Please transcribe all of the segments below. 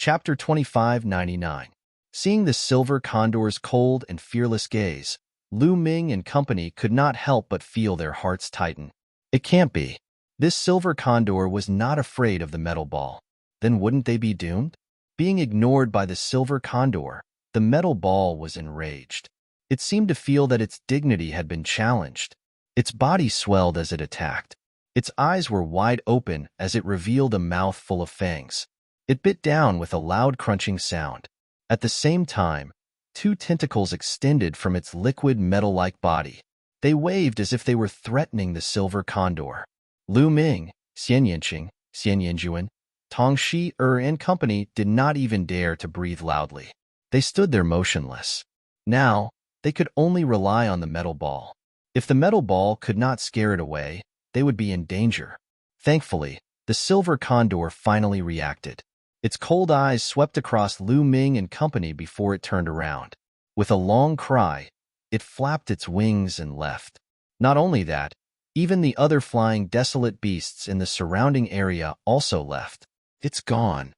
Chapter 2599. Seeing the silver condor's cold and fearless gaze, Lu Ming and company could not help but feel their hearts tighten. It can't be. This silver condor was not afraid of the metal ball. Then wouldn't they be doomed? Being ignored by the silver condor, the metal ball was enraged. It seemed to feel that its dignity had been challenged. Its body swelled as it attacked. Its eyes were wide open as it revealed a mouth full of fangs. It bit down with a loud crunching sound. At the same time, two tentacles extended from its liquid metal-like body. They waved as if they were threatening the silver condor. Lu Ming, Xian Yanqing, Xian Yanjuan, Tong Shi and company did not even dare to breathe loudly. They stood there motionless. Now, they could only rely on the metal ball. If the metal ball could not scare it away, they would be in danger. Thankfully, the silver condor finally reacted. Its cold eyes swept across Lu Ming and company before it turned around. With a long cry, it flapped its wings and left. Not only that, even the other flying desolate beasts in the surrounding area also left. It's gone.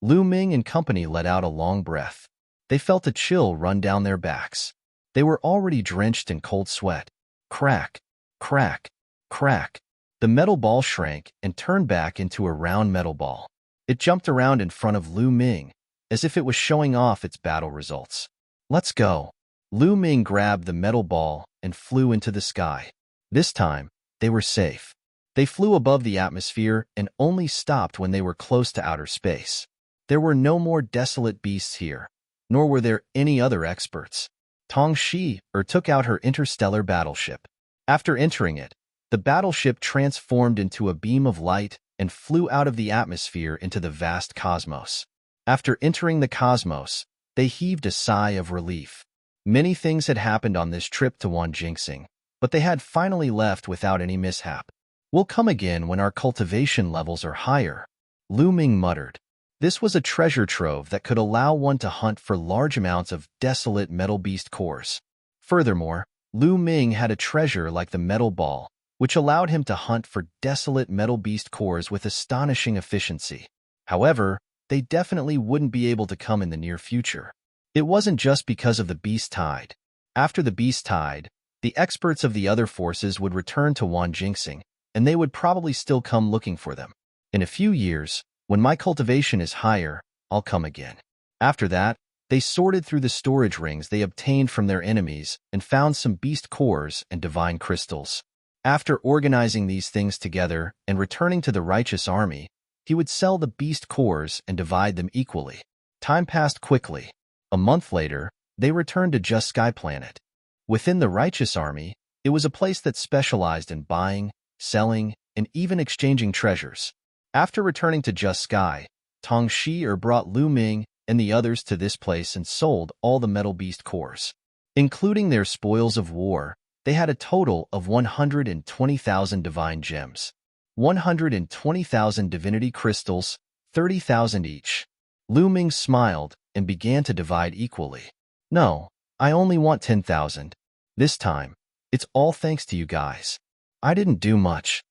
Lu Ming and company let out a long breath. They felt a chill run down their backs. They were already drenched in cold sweat. Crack, crack, crack. The metal ball shrank and turned back into a round metal ball. It jumped around in front of Lu Ming, as if it was showing off its battle results. Let's go. Lu Ming grabbed the metal ball and flew into the sky. This time, they were safe. They flew above the atmosphere and only stopped when they were close to outer space. There were no more desolate beasts here, nor were there any other experts. Tong Shi took out her interstellar battleship. After entering it, the battleship transformed into a beam of light and flew out of the atmosphere into the vast cosmos. After entering the cosmos, they heaved a sigh of relief. Many things had happened on this trip to Wanjingsing, but they had finally left without any mishap. We'll come again when our cultivation levels are higher, Lu Ming muttered. This was a treasure trove that could allow one to hunt for large amounts of desolate metal beast cores. Furthermore, Lu Ming had a treasure like the metal ball, which allowed him to hunt for desolate metal beast cores with astonishing efficiency. However, they definitely wouldn't be able to come in the near future. It wasn't just because of the beast tide. After the beast tide, the experts of the other forces would return to Wanjingsing, and they would probably still come looking for them. In a few years, when my cultivation is higher, I'll come again. After that, they sorted through the storage rings they obtained from their enemies and found some beast cores and divine crystals. After organizing these things together and returning to the righteous army, he would sell the beast cores and divide them equally. Time passed quickly. A month later, they returned to Just Sky Planet. Within the righteous army, it was a place that specialized in buying, selling, and even exchanging treasures. After returning to Just Sky, Tong Shi brought Lu Ming and the others to this place and sold all the metal beast cores. Including their spoils of war, they had a total of 120,000 divine gems, 120,000 divinity crystals, 30,000 each. Lu Ming smiled and began to divide equally. No, I only want 10,000. This time, it's all thanks to you guys. I didn't do much.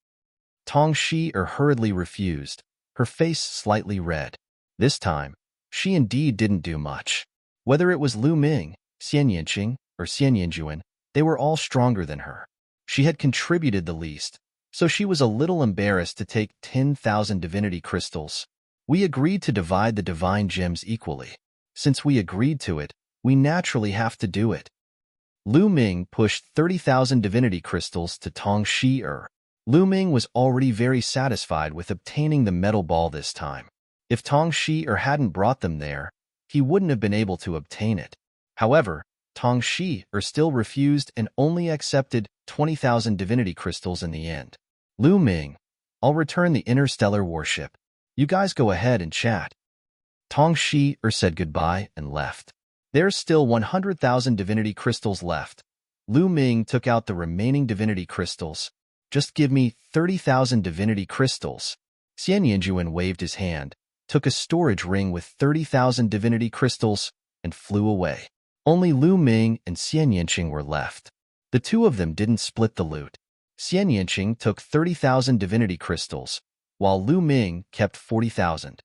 Tong Shi hurriedly refused, her face slightly red. This time, she indeed didn't do much. Whether it was Lu Ming, Xian Yanqing, or Xian Yanjuan, they were all stronger than her. She had contributed the least, so she was a little embarrassed to take 10,000 divinity crystals. We agreed to divide the divine gems equally. Since we agreed to it, we naturally have to do it. Lu Ming pushed 30,000 divinity crystals to Tong Shi. Lu Ming was already very satisfied with obtaining the metal ball this time. If Tong Shi hadn't brought them there, he wouldn't have been able to obtain it. However, Tong Shi still refused and only accepted 20,000 divinity crystals in the end. Lu Ming, I'll return the interstellar warship. You guys go ahead and chat. Tong Shi said goodbye and left. There's still 100,000 divinity crystals left. Lu Ming took out the remaining divinity crystals. Just give me 30,000 divinity crystals. Xian Yanjuan waved his hand, took a storage ring with 30,000 divinity crystals, and flew away. Only Lu Ming and Xian Yanqing were left. The two of them didn't split the loot. Xian Yanqing took 30,000 divinity crystals, while Lu Ming kept 40,000.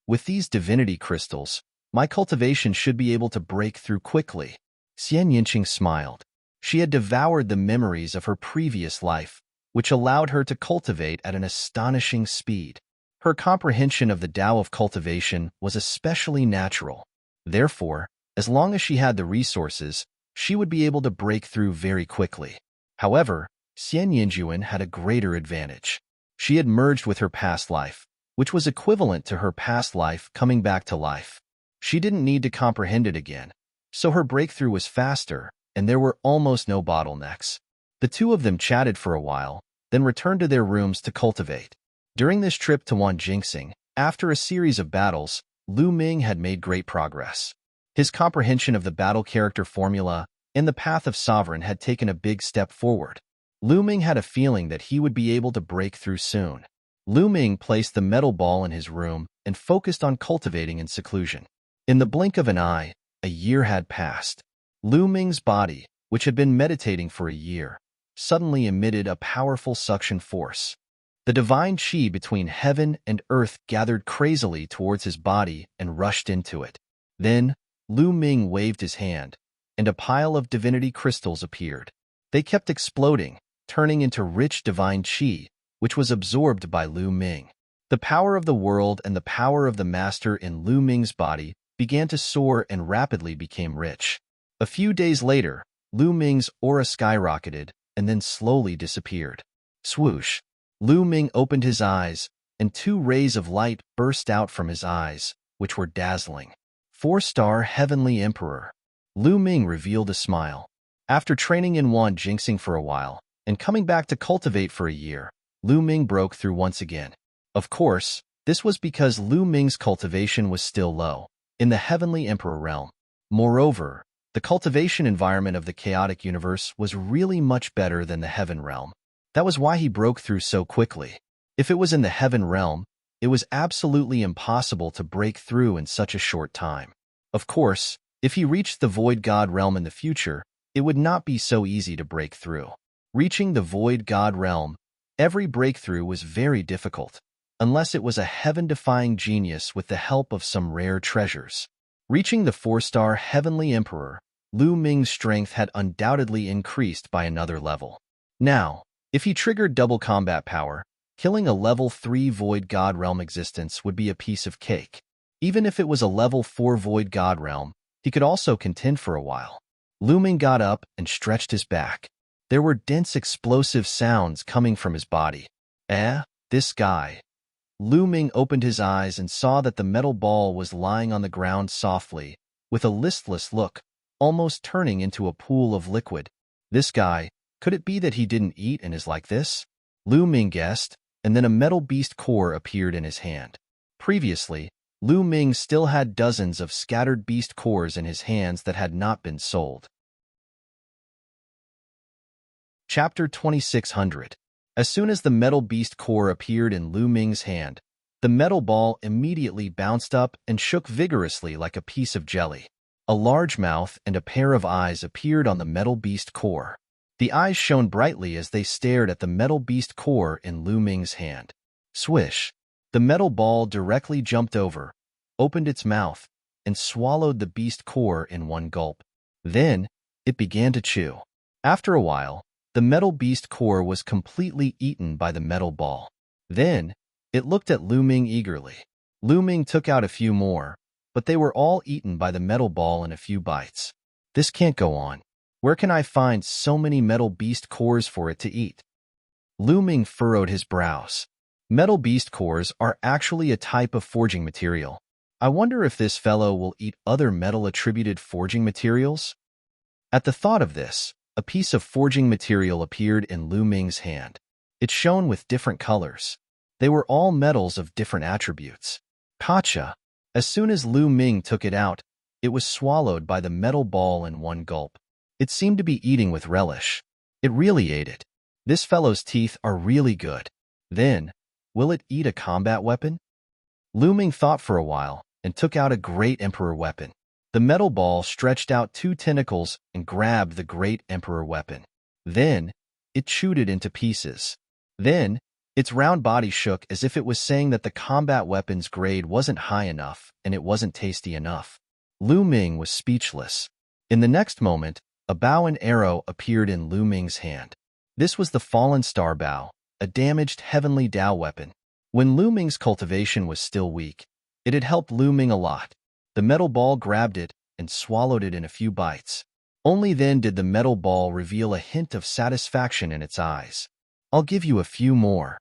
With these divinity crystals, my cultivation should be able to break through quickly. Xian Yinqing smiled. She had devoured the memories of her previous life, which allowed her to cultivate at an astonishing speed. Her comprehension of the Tao of cultivation was especially natural. Therefore, as long as she had the resources, she would be able to break through very quickly. However, Xian Yinjuan had a greater advantage. She had merged with her past life, which was equivalent to her past life coming back to life. She didn't need to comprehend it again, so her breakthrough was faster, and there were almost no bottlenecks. The two of them chatted for a while, then returned to their rooms to cultivate. During this trip to Wanjingxing, after a series of battles, Lu Ming had made great progress. His comprehension of the battle character formula and the path of sovereign had taken a big step forward. Lu Ming had a feeling that he would be able to break through soon. Lu Ming placed the metal ball in his room and focused on cultivating in seclusion. In the blink of an eye, a year had passed. Lu Ming's body, which had been meditating for a year, suddenly emitted a powerful suction force. The divine qi between heaven and earth gathered crazily towards his body and rushed into it. Then, Lu Ming waved his hand, and a pile of divinity crystals appeared. They kept exploding, turning into rich divine qi, which was absorbed by Lu Ming. The power of the world and the power of the master in Lu Ming's body began to soar and rapidly became rich. A few days later, Lu Ming's aura skyrocketed and then slowly disappeared. Swoosh! Lu Ming opened his eyes, and 2 rays of light burst out from his eyes, which were dazzling. 4-star Heavenly Emperor. Lu Ming revealed a smile. After training in Wanjingxing for a while, and coming back to cultivate for a year, Lu Ming broke through once again. Of course, this was because Lu Ming's cultivation was still low, in the Heavenly Emperor realm. Moreover, the cultivation environment of the chaotic universe was really much better than the Heaven realm. That was why he broke through so quickly. If it was in the Heaven realm, it was absolutely impossible to break through in such a short time. Of course, if he reached the Void God realm in the future, it would not be so easy to break through. Reaching the Void God realm, every breakthrough was very difficult, unless it was a heaven-defying genius with the help of some rare treasures. Reaching the 4-star Heavenly Emperor, Lu Ming's strength had undoubtedly increased by another level. Now, if he triggered double combat power, killing a level 3 Void God realm existence would be a piece of cake. Even if it was a level 4 Void God realm, he could also contend for a while. Lu Ming got up and stretched his back. There were dense explosive sounds coming from his body. This guy. Lu Ming opened his eyes and saw that the metal ball was lying on the ground softly, with a listless look, almost turning into a pool of liquid. This guy, could it be that he didn't eat and is like this? Lu Ming guessed, and then a metal beast core appeared in his hand. Previously, Lu Ming still had dozens of scattered beast cores in his hands that had not been sold. Chapter 2600. As soon as the metal beast core appeared in Lu Ming's hand, the metal ball immediately bounced up and shook vigorously like a piece of jelly. A large mouth and a pair of eyes appeared on the metal beast core. The eyes shone brightly as they stared at the metal beast core in Lu Ming's hand. Swish! The metal ball directly jumped over, opened its mouth, and swallowed the beast core in one gulp. Then, it began to chew. After a while, the metal beast core was completely eaten by the metal ball. Then, it looked at Lu Ming eagerly. Lu Ming took out a few more, but they were all eaten by the metal ball in a few bites. This can't go on. Where can I find so many metal beast cores for it to eat? Lu Ming furrowed his brows. Metal beast cores are actually a type of forging material. I wonder if this fellow will eat other metal-attributed forging materials? At the thought of this, a piece of forging material appeared in Lu Ming's hand. It shone with different colors. They were all metals of different attributes. Gotcha! As soon as Lu Ming took it out, it was swallowed by the metal ball in one gulp. It seemed to be eating with relish. It really ate it. This fellow's teeth are really good. Then, will it eat a combat weapon? Lu Ming thought for a while and took out a great emperor weapon. The metal ball stretched out 2 tentacles and grabbed the great emperor weapon. Then, it chewed it into pieces. Then, Its round body shook as if it was saying that the combat weapon's grade wasn't high enough and it wasn't tasty enough. Lu Ming was speechless. In the next moment, a bow and arrow appeared in Lu Ming's hand. This was the fallen star bow, a damaged heavenly Dao weapon. When Lu Ming's cultivation was still weak, it had helped Lu Ming a lot. The metal ball grabbed it and swallowed it in a few bites. Only then did the metal ball reveal a hint of satisfaction in its eyes. I'll give you a few more.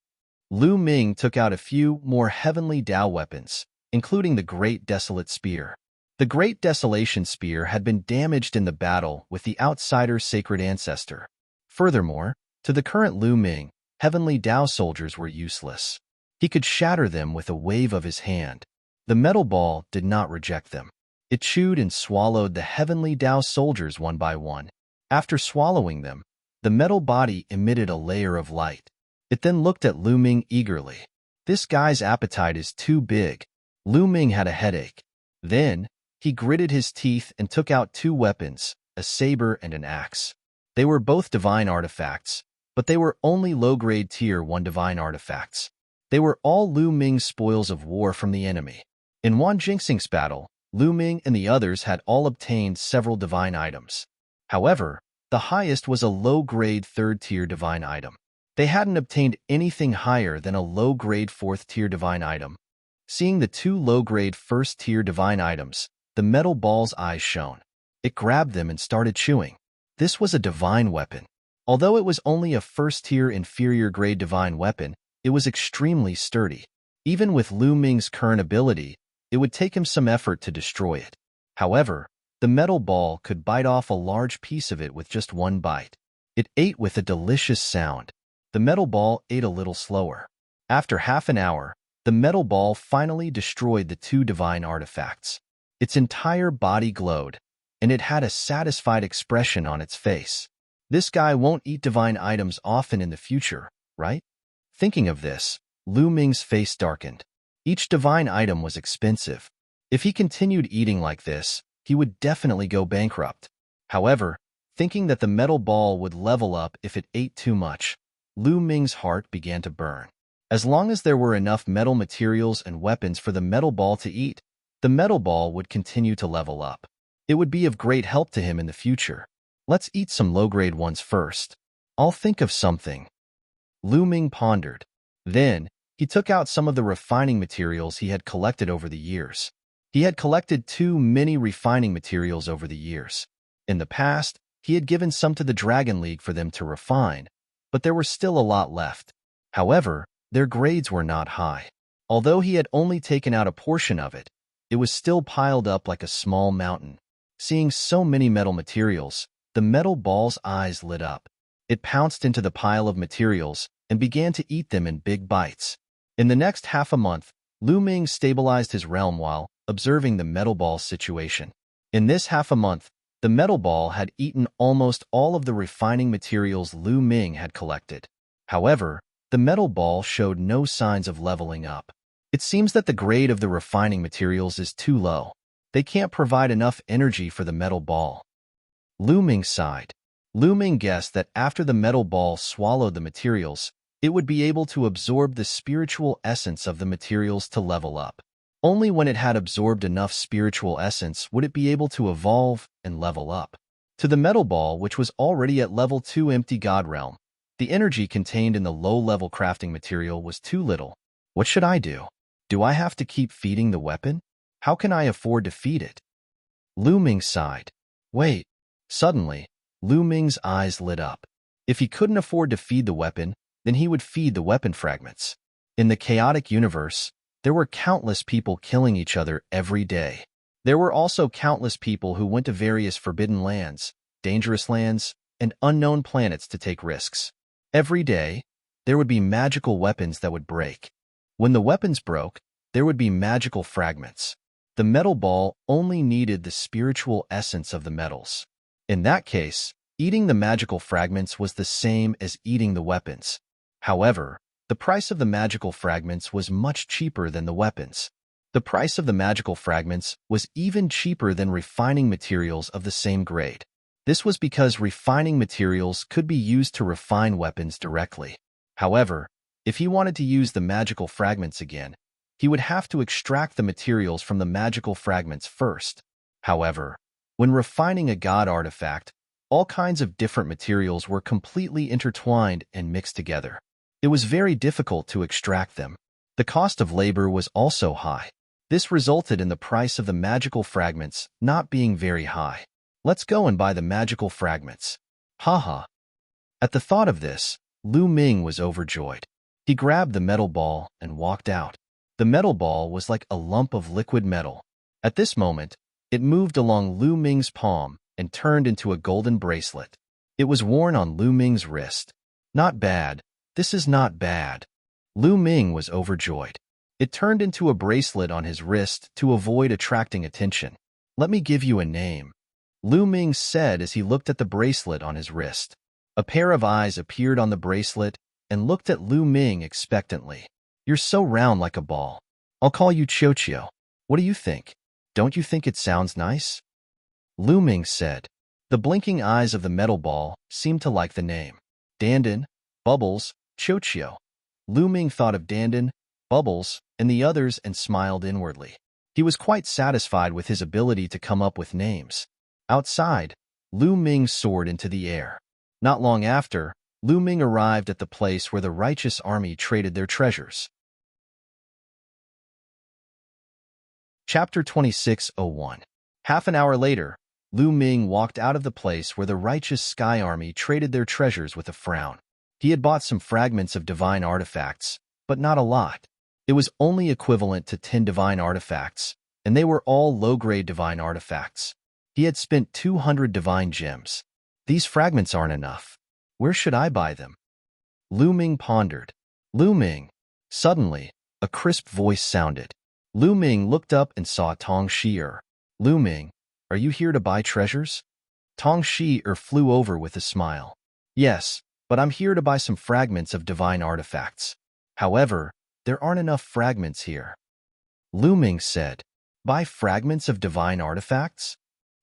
Lu Ming took out a few more heavenly Dao weapons, including the Great Desolate Spear. The Great Desolation Spear had been damaged in the battle with the outsider's sacred ancestor. Furthermore, to the current Lu Ming, heavenly Dao soldiers were useless. He could shatter them with a wave of his hand. The metal ball did not reject them. It chewed and swallowed the heavenly Dao soldiers one by one. After swallowing them, the metal body emitted a layer of light. It then looked at Lu Ming eagerly. This guy's appetite is too big. Lu Ming had a headache. Then, he gritted his teeth and took out two weapons, a saber and an axe. They were both divine artifacts, but they were only low-grade Tier 1 divine artifacts. They were all Lu Ming's spoils of war from the enemy. In Wan Jingxing's battle, Lu Ming and the others had all obtained several divine items. However, the highest was a low-grade 3rd-tier divine item. They hadn't obtained anything higher than a low-grade 4th-tier divine item. Seeing the two low-grade 1st-tier divine items, the metal ball's eyes shone. It grabbed them and started chewing. This was a divine weapon. Although it was only a 1st-tier inferior-grade divine weapon, it was extremely sturdy. Even with Lu Ming's current ability, it would take him some effort to destroy it. However, the metal ball could bite off a large piece of it with just one bite. It ate with a delicious sound. The metal ball ate a little slower. After half an hour, the metal ball finally destroyed the two divine artifacts. Its entire body glowed, and it had a satisfied expression on its face. This guy won't eat divine items often in the future, right? Thinking of this, Lu Ming's face darkened. Each divine item was expensive. If he continued eating like this, he would definitely go bankrupt. However, thinking that the metal ball would level up if it ate too much, Lu Ming's heart began to burn. As long as there were enough metal materials and weapons for the metal ball to eat, the metal ball would continue to level up. It would be of great help to him in the future. Let's eat some low-grade ones first. I'll think of something. Lu Ming pondered. Then, he took out some of the refining materials he had collected over the years. He had collected too many refining materials over the years. In the past, he had given some to the Dragon League for them to refine, but there were still a lot left. However, their grades were not high. Although he had only taken out a portion of it, it was still piled up like a small mountain. Seeing so many metal materials, the metal ball's eyes lit up. It pounced into the pile of materials and began to eat them in big bites. In the next half a month, Lu Ming stabilized his realm while observing the metal ball's situation. In this half a month, the metal ball had eaten almost all of the refining materials Lu Ming had collected. However, the metal ball showed no signs of leveling up. It seems that the grade of the refining materials is too low. They can't provide enough energy for the metal ball. Lu Ming sighed. Lu Ming guessed that after the metal ball swallowed the materials, it would be able to absorb the spiritual essence of the materials to level up. Only when it had absorbed enough spiritual essence would it be able to evolve and level up. To the metal ball, which was already at level 2 empty God realm, the energy contained in the low-level crafting material was too little. What should I do? Do I have to keep feeding the weapon? How can I afford to feed it? Lu Ming sighed. Wait. Suddenly, Lu Ming's eyes lit up. If he couldn't afford to feed the weapon, then he would feed the weapon fragments. In the chaotic universe, there were countless people killing each other every day. There were also countless people who went to various forbidden lands, dangerous lands, and unknown planets to take risks. Every day, there would be magical weapons that would break. When the weapons broke, there would be magical fragments. The metal ball only needed the spiritual essence of the metals. In that case, eating the magical fragments was the same as eating the weapons. However, the price of the magical fragments was much cheaper than the weapons. The price of the magical fragments was even cheaper than refining materials of the same grade. This was because refining materials could be used to refine weapons directly. However, If he wanted to use the magical fragments again, he would have to extract the materials from the magical fragments first. However, when refining a god artifact, all kinds of different materials were completely intertwined and mixed together. It was very difficult to extract them. The cost of labor was also high. This resulted in the price of the magical fragments not being very high. Let's go and buy the magical fragments. Haha. At the thought of this, Lu Ming was overjoyed. He grabbed the metal ball and walked out. The metal ball was like a lump of liquid metal. At this moment, it moved along Lu Ming's palm and turned into a golden bracelet. It was worn on Lu Ming's wrist. Not bad. This is not bad. Lu Ming was overjoyed. It turned into a bracelet on his wrist to avoid attracting attention. Let me give you a name, Lu Ming said as he looked at the bracelet on his wrist. A pair of eyes appeared on the bracelet and looked at Lu Ming expectantly. You're so round like a ball. I'll call you Chiochio. What do you think? Don't you think it sounds nice? Lu Ming said. The blinking eyes of the metal ball seemed to like the name. Dandan, Bubbles, Chiochio. Lu Ming thought of Dandan, Bubbles, and the others and smiled inwardly. He was quite satisfied with his ability to come up with names. Outside, Lu Ming soared into the air. Not long after, Lu Ming arrived at the place where the righteous army traded their treasures. Chapter 26:01. Half an hour later, Lu Ming walked out of the place where the righteous sky army traded their treasures with a frown. He had bought some fragments of divine artifacts, but not a lot. It was only equivalent to 10 divine artifacts, and they were all low-grade divine artifacts. He had spent 200 divine gems. These fragments aren't enough. Where should I buy them? Lu Ming pondered. Lu Ming. Suddenly, a crisp voice sounded. Lu Ming looked up and saw Tong Shi'er. Lu Ming, are you here to buy treasures? Tong Shi'er flew over with a smile. Yes, but I'm here to buy some fragments of divine artifacts. However, there aren't enough fragments here. Lu Ming said, buy fragments of divine artifacts?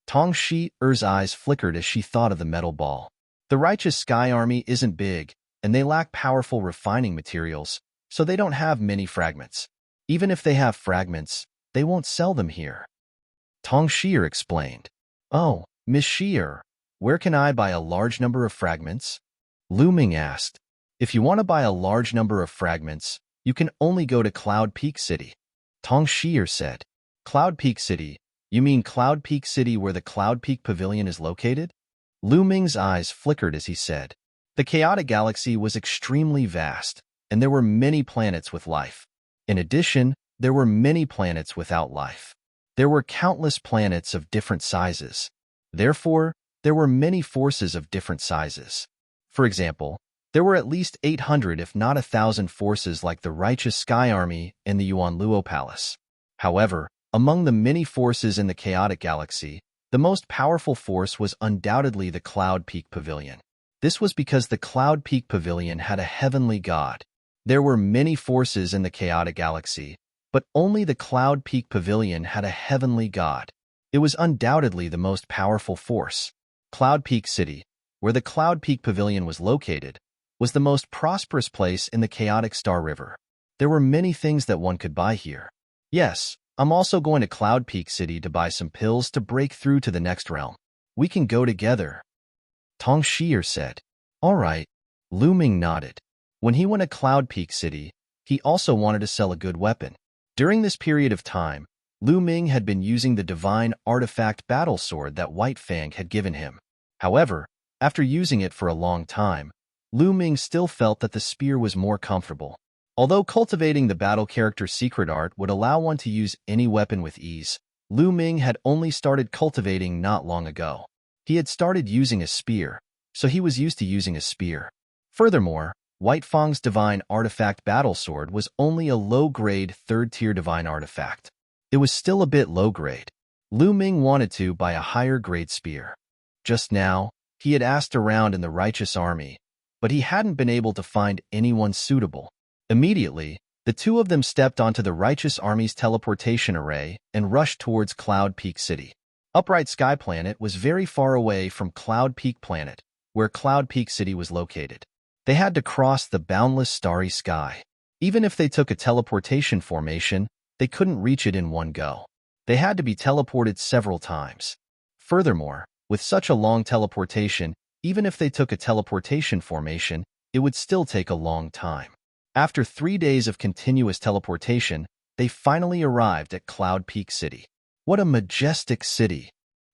Tong Shi'er's eyes flickered as she thought of the metal ball. The righteous sky army isn't big, and they lack powerful refining materials, so they don't have many fragments. Even if they have fragments, they won't sell them here. Tong Shi'er explained. Oh, Miss Shi'er, where can I buy a large number of fragments? Lu Ming asked. If you want to buy a large number of fragments, you can only go to Cloud Peak City. Tong Shi'er said. Cloud Peak City? You mean Cloud Peak City where the Cloud Peak Pavilion is located? Lu Ming's eyes flickered as he said. The chaotic galaxy was extremely vast, and there were many planets with life. In addition, there were many planets without life. There were countless planets of different sizes. Therefore, there were many forces of different sizes. For example, there were at least 800 if not 1,000 forces like the Righteous Sky Army and the Yuan Luo Palace. However, among the many forces in the chaotic galaxy, the most powerful force was undoubtedly the Cloud Peak Pavilion. This was because the Cloud Peak Pavilion had a heavenly god. There were many forces in the chaotic galaxy, but only the Cloud Peak Pavilion had a heavenly god. It was undoubtedly the most powerful force. Cloud Peak City, where the Cloud Peak Pavilion was located, was the most prosperous place in the chaotic Star River. There were many things that one could buy here. Yes, I'm also going to Cloud Peak City to buy some pills to break through to the next realm. We can go together. Tong Shi'er said. All right. Lu Ming nodded. When he went to Cloud Peak City, he also wanted to sell a good weapon. During this period of time, Lu Ming had been using the divine artifact battle sword that White Fang had given him. However, after using it for a long time, Lu Ming still felt that the spear was more comfortable. Although cultivating the battle character secret art would allow one to use any weapon with ease, Lu Ming had only started cultivating not long ago. He had started using a spear, so he was used to using a spear. Furthermore, White Fang's divine artifact battle sword was only a low-grade 3rd-tier divine artifact. It was still a bit low-grade. Lu Ming wanted to buy a higher-grade spear. Just now, he had asked around in the Righteous Army, but he hadn't been able to find anyone suitable. Immediately, the two of them stepped onto the Righteous Army's teleportation array and rushed towards Cloud Peak City. Upright Sky Planet was very far away from Cloud Peak Planet, where Cloud Peak City was located. They had to cross the boundless starry sky. Even if they took a teleportation formation, they couldn't reach it in one go. They had to be teleported several times. Furthermore, with such a long teleportation, even if they took a teleportation formation, it would still take a long time. After 3 days of continuous teleportation, they finally arrived at Cloud Peak City. What a majestic city!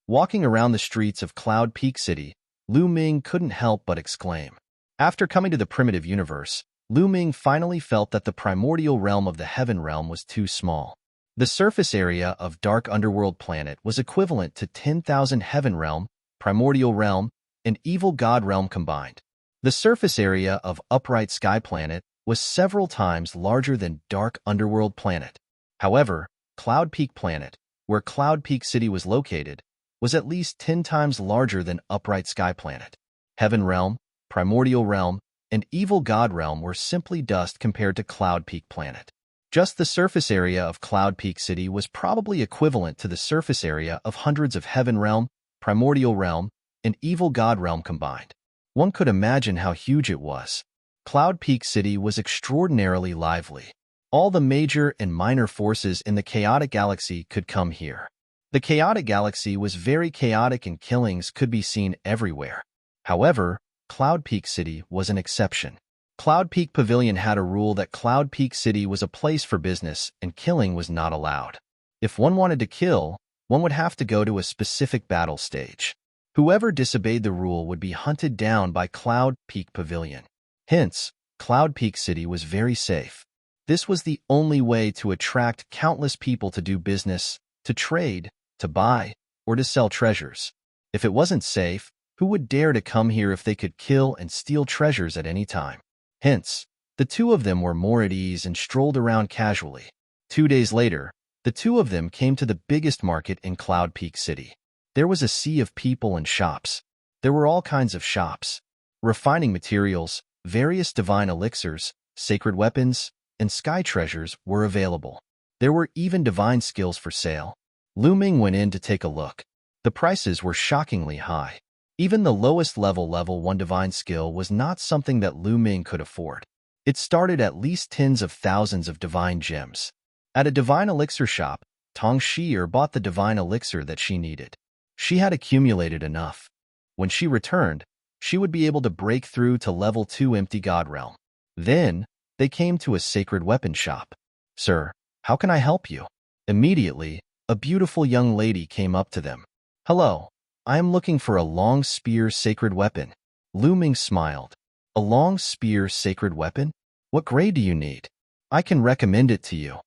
Walking around the streets of Cloud Peak City, Lu Ming couldn't help but exclaim. After coming to the primitive universe, Lu Ming finally felt that the primordial realm of the Heaven Realm was too small. The surface area of Dark Underworld Planet was equivalent to 10,000 Heaven Realm, Primordial Realm, and Evil God Realm combined. The surface area of Upright Sky Planet was several times larger than Dark Underworld Planet. However, Cloud Peak Planet, where Cloud Peak City was located, was at least 10 times larger than Upright Sky Planet. Heaven Realm, Primordial Realm, and Evil God Realm were simply dust compared to Cloud Peak Planet. Just the surface area of Cloud Peak City was probably equivalent to the surface area of hundreds of Heaven Realm, Primordial Realm, and Evil God Realm combined. One could imagine how huge it was. Cloud Peak City was extraordinarily lively. All the major and minor forces in the chaotic galaxy could come here. The chaotic galaxy was very chaotic and killings could be seen everywhere. However, Cloud Peak City was an exception. Cloud Peak Pavilion had a rule that Cloud Peak City was a place for business and killing was not allowed. If one wanted to kill, one would have to go to a specific battle stage. Whoever disobeyed the rule would be hunted down by Cloud Peak Pavilion. Hence, Cloud Peak City was very safe. This was the only way to attract countless people to do business, to trade, to buy, or to sell treasures. If it wasn't safe, who would dare to come here if they could kill and steal treasures at any time? Hence, the two of them were more at ease and strolled around casually. 2 days later, the two of them came to the biggest market in Cloud Peak City. There was a sea of people and shops. There were all kinds of shops. Refining materials, various divine elixirs, sacred weapons, and sky treasures were available. There were even divine skills for sale. Lu Ming went in to take a look. The prices were shockingly high. Even the lowest level 1 divine skill was not something that Lu Ming could afford. It started at least tens of thousands of divine gems. At a divine elixir shop, Tong Shi'er bought the divine elixir that she needed. She had accumulated enough. When she returned, she would be able to break through to level 2 Empty God Realm. Then, they came to a sacred weapon shop. "Sir, how can I help you?" Immediately, a beautiful young lady came up to them. "Hello. I am looking for a long spear sacred weapon." Lu Ming smiled. "A long spear sacred weapon? What grade do you need? I can recommend it to you."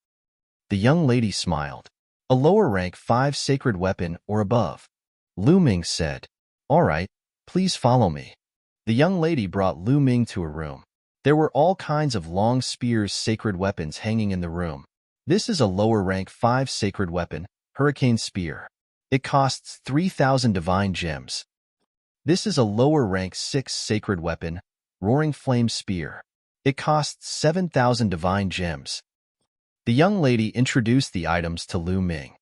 The young lady smiled. "A lower rank 5 sacred weapon or above." Lu Ming said, "All right, please follow me." The young lady brought Lu Ming to a room. There were all kinds of long spears sacred weapons hanging in the room. This is a lower rank 5 sacred weapon, Hurricane Spear. It costs 3,000 divine gems. This is a lower rank 6 sacred weapon, Roaring Flame Spear. It costs 7,000 divine gems. The young lady introduced the items to Lu Ming.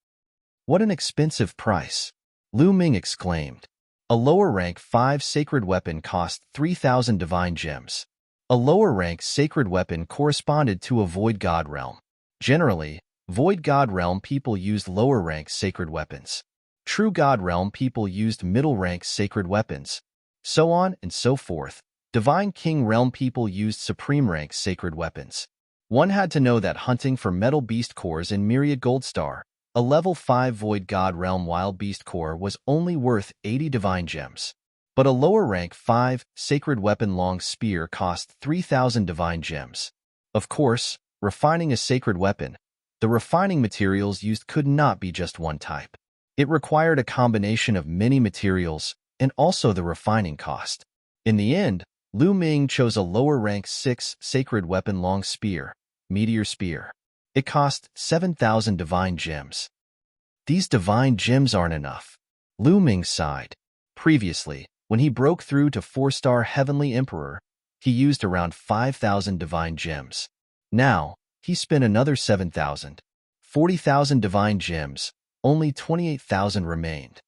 "What an expensive price!" Lu Ming exclaimed. A lower rank 5 sacred weapon cost 3,000 divine gems. A lower rank sacred weapon corresponded to a Void God Realm. Generally, Void God Realm people used lower rank sacred weapons. True God Realm people used middle rank sacred weapons. So on and so forth. Divine King Realm people used supreme rank sacred weapons. One had to know that hunting for metal beast cores in Myriad Gold Star, a level 5 Void God Realm wild beast core was only worth 80 divine gems. But a lower rank 5 sacred weapon long spear cost 3,000 divine gems. Of course, refining a sacred weapon, the refining materials used could not be just one type. It required a combination of many materials and also the refining cost. In the end, Lu Ming chose a lower rank 6 sacred weapon long spear, Meteor Spear. It cost 7,000 divine gems. These divine gems aren't enough. Lu Ming sighed. Previously, when he broke through to 4-star Heavenly Emperor, he used around 5,000 divine gems. Now, he spent another 7,000. 40,000 divine gems. Only 28,000 remained.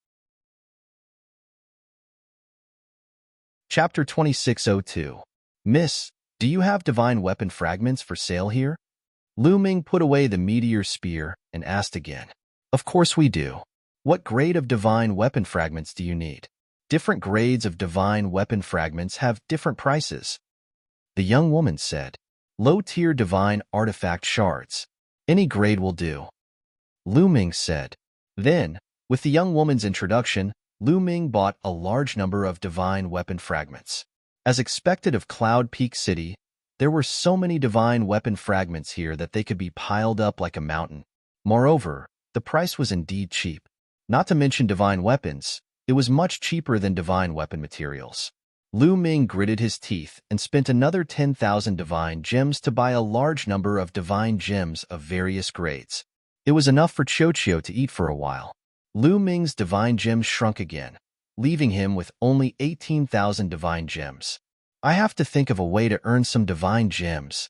Chapter 2602. Miss, do you have divine weapon fragments for sale here? Lu Ming put away the meteor spear and asked again. Of course we do. What grade of divine weapon fragments do you need? Different grades of divine weapon fragments have different prices. The young woman said, low-tier divine artifact shards. Any grade will do. Lu Ming said. Then, with the young woman's introduction, Lu Ming bought a large number of divine weapon fragments. As expected of Cloud Peak City, there were so many divine weapon fragments here that they could be piled up like a mountain. Moreover, the price was indeed cheap. Not to mention divine weapons, it was much cheaper than divine weapon materials. Lu Ming gritted his teeth and spent another 10,000 divine gems to buy a large number of divine gems of various grades. It was enough for Qiuqiu to eat for a while. Lu Ming's divine gems shrunk again, leaving him with only 18,000 divine gems. I have to think of a way to earn some divine gems,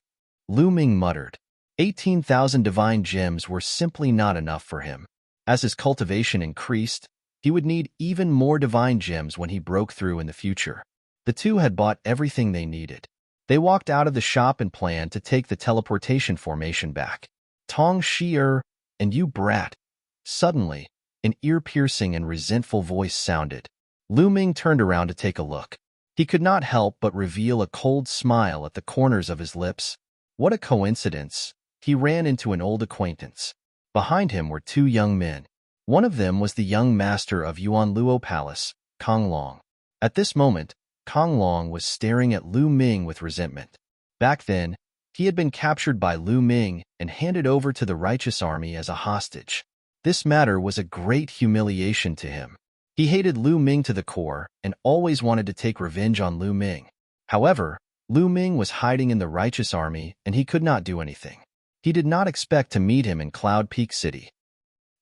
Lu Ming muttered. 18,000 divine gems were simply not enough for him. As his cultivation increased, he would need even more divine gems when he broke through in the future. The two had bought everything they needed. They walked out of the shop and planned to take the teleportation formation back. Tong Shi and you brat. Suddenly, an ear-piercing and resentful voice sounded. Lu Ming turned around to take a look. He could not help but reveal a cold smile at the corners of his lips. What a coincidence! He ran into an old acquaintance. Behind him were two young men. One of them was the young master of Yuanluo Palace, Kong Long. At this moment, Kong Long was staring at Lu Ming with resentment. Back then, he had been captured by Lu Ming and handed over to the righteous army as a hostage. This matter was a great humiliation to him. He hated Lu Ming to the core and always wanted to take revenge on Lu Ming. However, Lu Ming was hiding in the righteous army and he could not do anything. He did not expect to meet him in Cloud Peak City.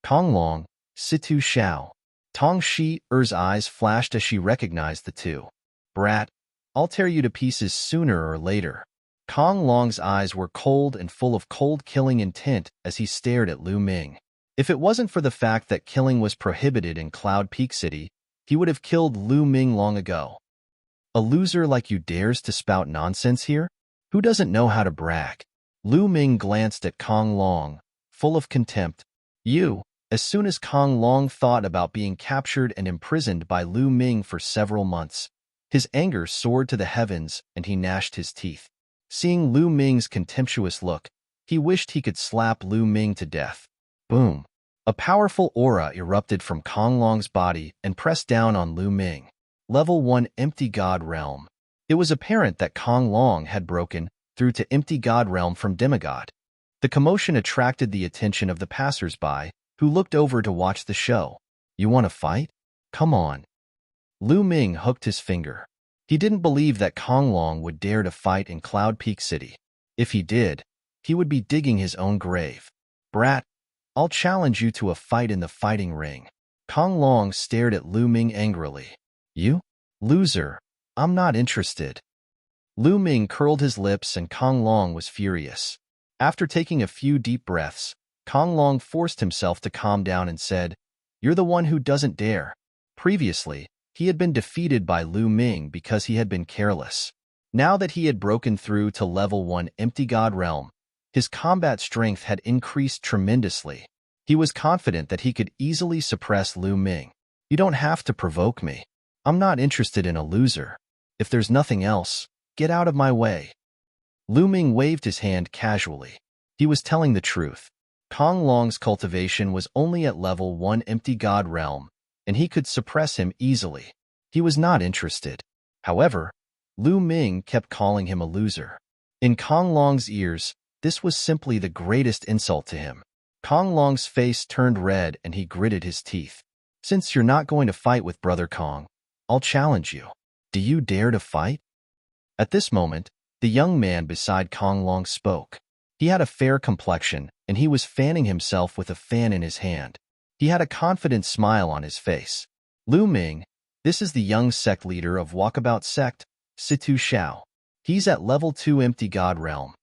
Kong Long, Situ Xiao. Tong Shi-er's eyes flashed as she recognized the two. Brat, I'll tear you to pieces sooner or later. Kong Long's eyes were cold and full of cold-killing intent as he stared at Lu Ming. If it wasn't for the fact that killing was prohibited in Cloud Peak City, he would have killed Lu Ming long ago. A loser like you dares to spout nonsense here? Who doesn't know how to brag? Lu Ming glanced at Kong Long, full of contempt. As soon as Kong Long thought about being captured and imprisoned by Lu Ming for several months, his anger soared to the heavens and he gnashed his teeth. Seeing Lu Ming's contemptuous look, he wished he could slap Lu Ming to death. Boom! A powerful aura erupted from Kong Long's body and pressed down on Lu Ming. Level 1 Empty God Realm. It was apparent that Kong Long had broken through to Empty God Realm from Demigod. The commotion attracted the attention of the passers-by, who looked over to watch the show. You want to fight? Come on. Lu Ming hooked his finger. He didn't believe that Kong Long would dare to fight in Cloud Peak City. If he did, he would be digging his own grave. Brat, I'll challenge you to a fight in the fighting ring. Kong Long stared at Lu Ming angrily. You? Loser. I'm not interested. Lu Ming curled his lips and Kong Long was furious. After taking a few deep breaths, Kong Long forced himself to calm down and said, You're the one who doesn't dare. Previously, he had been defeated by Lu Ming because he had been careless. Now that he had broken through to level 1 Empty God Realm, his combat strength had increased tremendously. He was confident that he could easily suppress Lu Ming. You don't have to provoke me. I'm not interested in a loser. If there's nothing else, get out of my way. Lu Ming waved his hand casually. He was telling the truth. Kong Long's cultivation was only at level 1 Empty God Realm, and he could suppress him easily. He was not interested. However, Lu Ming kept calling him a loser. In Kong Long's ears, this was simply the greatest insult to him. Kong Long's face turned red and he gritted his teeth. Since you're not going to fight with Brother Kong, I'll challenge you. Do you dare to fight? At this moment, the young man beside Kong Long spoke. He had a fair complexion, and he was fanning himself with a fan in his hand. He had a confident smile on his face. Lu Ming, this is the young sect leader of Walkabout Sect, Situ Xiao. He's at level 2 Empty God Realm.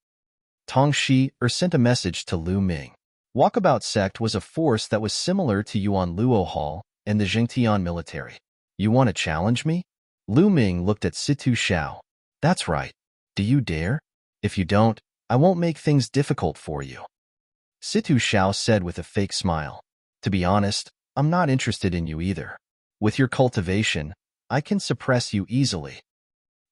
Tong Shi-er sent a message to Lu Ming. Walkabout Sect was a force that was similar to Yuan Luo Hall and the Jingtian military. You want to challenge me? Lu Ming looked at Situ Xiao. That's right. Do you dare? If you don't, I won't make things difficult for you. Situ Xiao said with a fake smile. To be honest, I'm not interested in you either. With your cultivation, I can suppress you easily.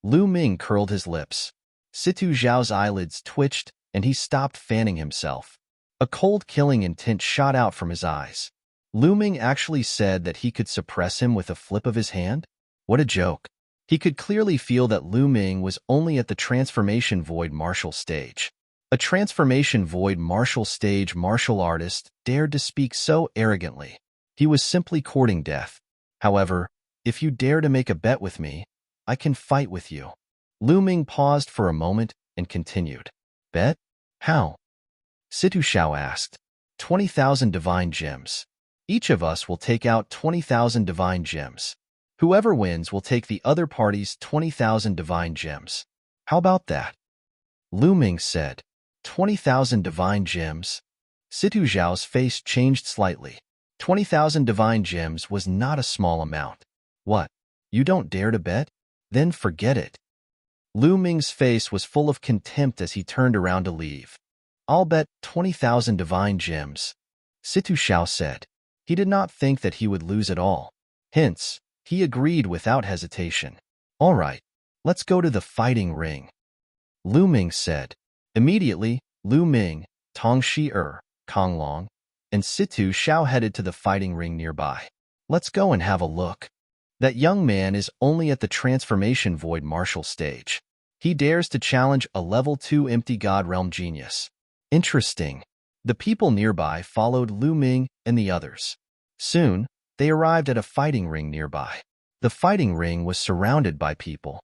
Lu Ming curled his lips. Situ Xiao's eyelids twitched, and he stopped fanning himself. A cold killing intent shot out from his eyes. Lu Ming actually said that he could suppress him with a flip of his hand? What a joke. He could clearly feel that Lu Ming was only at the transformation void martial stage. A transformation void martial stage martial artist dared to speak so arrogantly. He was simply courting death. However, if you dare to make a bet with me, I can fight with you. Lu Ming paused for a moment and continued. Bet? How? Situ Xiao asked. 20,000 divine gems. Each of us will take out 20,000 divine gems. Whoever wins will take the other party's 20,000 divine gems. How about that? Lu Ming said. 20,000 divine gems? Situ Xiao's face changed slightly. 20,000 divine gems was not a small amount. What? You don't dare to bet? Then forget it. Lu Ming's face was full of contempt as he turned around to leave. I'll bet 20,000 divine gems, Situ Xiao said. He did not think that he would lose at all. Hence, he agreed without hesitation. All right, let's go to the fighting ring, Lu Ming said. Immediately, Lu Ming, Tong Shi-er, Kong Long, and Situ Xiao headed to the fighting ring nearby. Let's go and have a look. That young man is only at the transformation void martial stage. He dares to challenge a level 2 empty god realm genius. Interesting. The people nearby followed Lu Ming and the others. Soon, they arrived at a fighting ring nearby. The fighting ring was surrounded by people.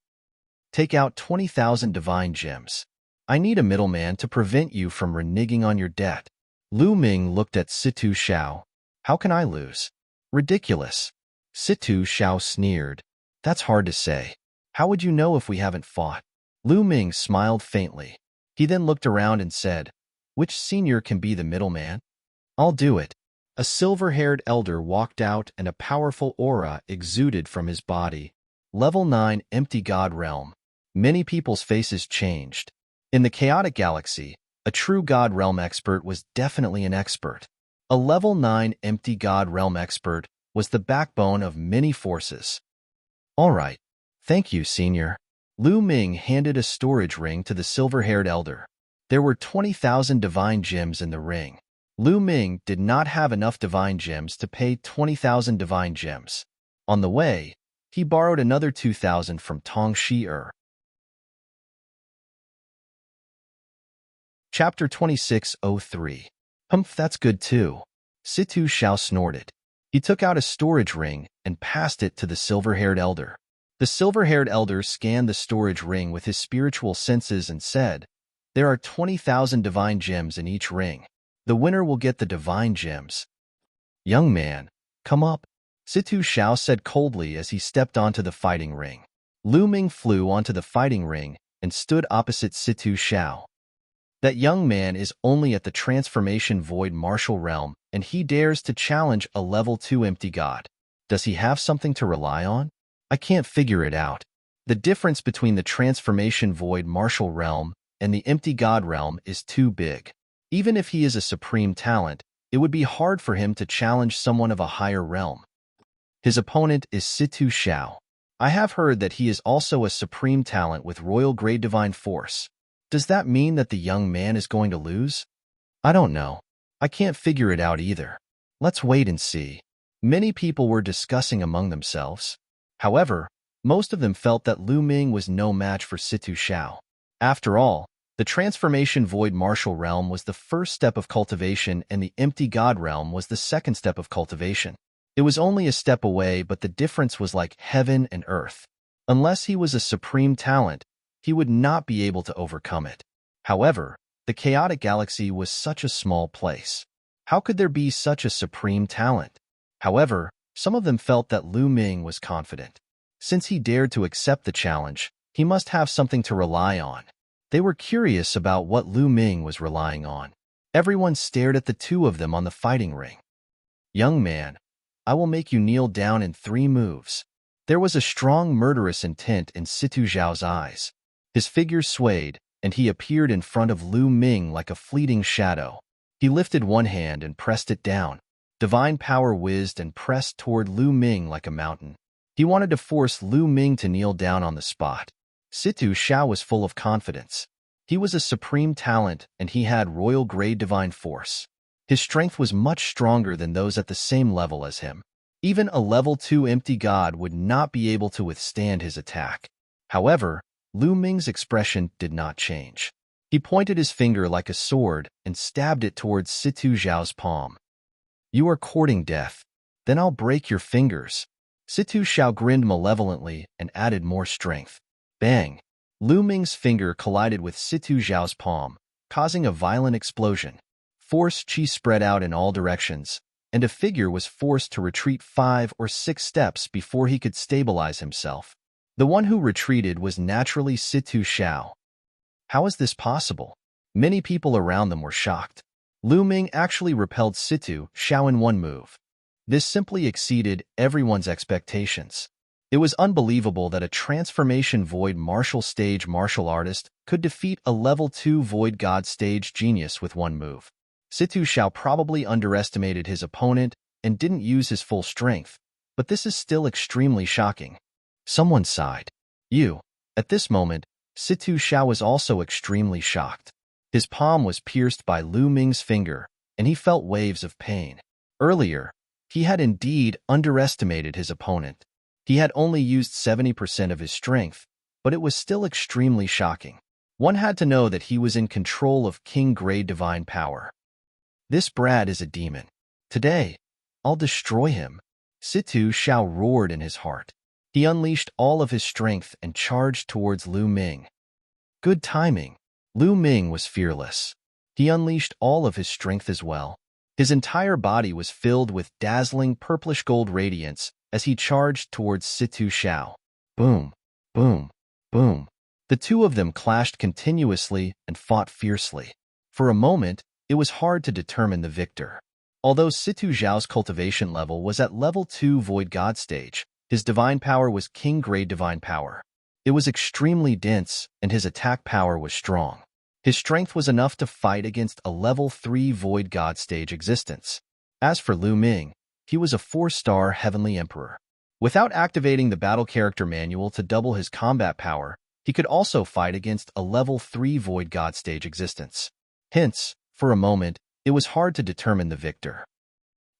Take out 20,000 divine gems. I need a middleman to prevent you from reneging on your debt. Lu Ming looked at Situ Xiao. How can I lose? Ridiculous. Situ Xiao sneered. That's hard to say. How would you know if we haven't fought? Lu Ming smiled faintly. He then looked around and said, which senior can be the middleman? I'll do it. A silver-haired elder walked out and a powerful aura exuded from his body. Level 9 Empty God Realm. Many people's faces changed. In the chaotic galaxy, a true God Realm expert was definitely an expert. A level 9 Empty God Realm expert was the backbone of many forces. All right. Thank you, senior. Lu Ming handed a storage ring to the silver-haired elder. There were 20,000 divine gems in the ring. Lu Ming did not have enough divine gems to pay 20,000 divine gems. On the way, he borrowed another 2,000 from Tong Shi-er. Chapter 2603. Humph, that's good too. Situ Xiao snorted. He took out a storage ring and passed it to the silver-haired elder. The silver-haired elder scanned the storage ring with his spiritual senses and said, there are 20,000 divine gems in each ring. The winner will get the divine gems. Young man, come up, Situ Xiao said coldly as he stepped onto the fighting ring. Lu Ming flew onto the fighting ring and stood opposite Situ Xiao. That young man is only at the transformation void martial realm, and he dares to challenge a level 2 empty god. Does he have something to rely on? I can't figure it out. The difference between the transformation void martial realm and the empty god realm is too big. Even if he is a supreme talent, it would be hard for him to challenge someone of a higher realm. His opponent is Situ Xiao. I have heard that he is also a supreme talent with royal grade divine force. Does that mean that the young man is going to lose? I don't know. I can't figure it out either. Let's wait and see. Many people were discussing among themselves. However, most of them felt that Lu Ming was no match for Situ Xiao. After all, the transformation void martial realm was the first step of cultivation and the empty god realm was the second step of cultivation. It was only a step away, but the difference was like heaven and earth. Unless he was a supreme talent, he would not be able to overcome it. However, the chaotic galaxy was such a small place. How could there be such a supreme talent? However, some of them felt that Lu Ming was confident. Since he dared to accept the challenge, he must have something to rely on. They were curious about what Lu Ming was relying on. Everyone stared at the two of them on the fighting ring. Young man, I will make you kneel down in 3 moves. There was a strong murderous intent in Situ Xiao's eyes. His figure swayed, and he appeared in front of Lu Ming like a fleeting shadow. He lifted one hand and pressed it down. Divine power whizzed and pressed toward Lu Ming like a mountain. He wanted to force Lu Ming to kneel down on the spot. Situ Xiao was full of confidence. He was a supreme talent, and he had royal-grade divine force. His strength was much stronger than those at the same level as him. Even a level 2 empty god would not be able to withstand his attack. However, Lu Ming's expression did not change. He pointed his finger like a sword and stabbed it towards Situ Xiao's palm. "You are courting death. Then I'll break your fingers." Situ Xiao grinned malevolently and added more strength. Bang! Lu Ming's finger collided with Situ Xiao's palm, causing a violent explosion. Force qi spread out in all directions, and a figure was forced to retreat 5 or 6 steps before he could stabilize himself. The one who retreated was naturally Situ Xiao. How is this possible? Many people around them were shocked. Lu Ming actually repelled Situ Xiao in one move. This simply exceeded everyone's expectations. It was unbelievable that a transformation void martial stage martial artist could defeat a level 2 void god stage genius with one move. Situ Xiao probably underestimated his opponent and didn't use his full strength, but this is still extremely shocking. Someone sighed. "You." At this moment, Situ Xiao was also extremely shocked. His palm was pierced by Lu Ming's finger, and he felt waves of pain. Earlier, he had indeed underestimated his opponent. He had only used 70% of his strength, but it was still extremely shocking. One had to know that he was in control of king-grade divine power. "This brat is a demon. Today, I'll destroy him." Situ Xiao roared in his heart. He unleashed all of his strength and charged towards Lu Ming. Good timing. Lu Ming was fearless. He unleashed all of his strength as well. His entire body was filled with dazzling purplish-gold radiance as he charged towards Situ Xiao. Boom, boom, boom. The two of them clashed continuously and fought fiercely. For a moment, it was hard to determine the victor. Although Situ Xiao's cultivation level was at level 2 Void God stage, his divine power was king-grade divine power. It was extremely dense, and his attack power was strong. His strength was enough to fight against a level 3 Void God stage existence. As for Lu Ming, he was a 4-star Heavenly Emperor. Without activating the battle character manual to double his combat power, he could also fight against a level 3 Void God stage existence. Hence, for a moment, it was hard to determine the victor.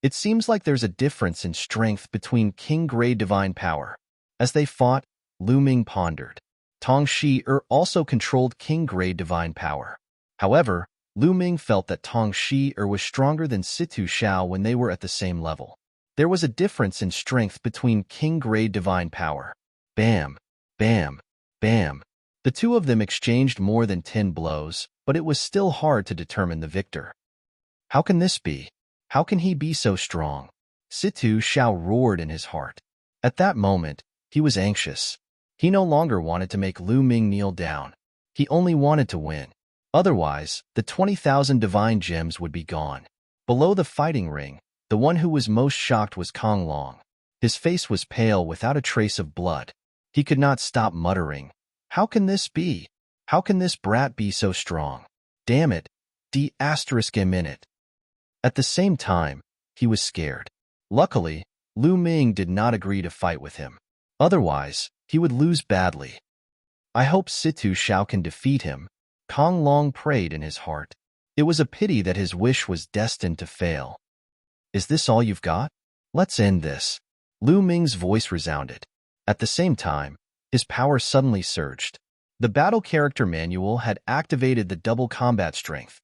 It seems like there's a difference in strength between king-grade divine power. As they fought, Lu Ming pondered. Tong Shi-er also controlled king-grade divine power. However, Lu Ming felt that Tong Shi-er was stronger than Situ Xiao when they were at the same level. There was a difference in strength between king-grade divine power. Bam, bam, bam. The two of them exchanged more than 10 blows, but it was still hard to determine the victor. How can this be? How can he be so strong? Situ Xiao roared in his heart. At that moment, he was anxious. He no longer wanted to make Lu Ming kneel down. He only wanted to win. Otherwise, the 20,000 divine gems would be gone. Below the fighting ring, the one who was most shocked was Kong Long. His face was pale without a trace of blood. He could not stop muttering, "How can this be? How can this brat be so strong? Damn it, d****. At the same time, he was scared. Luckily, Lu Ming did not agree to fight with him. Otherwise, he would lose badly. I hope Situ Xiao can defeat him, Kong Long prayed in his heart. It was a pity that his wish was destined to fail. Is this all you've got? Let's end this. Lu Ming's voice resounded. At the same time, his power suddenly surged. The battle character manual had activated the double combat strength.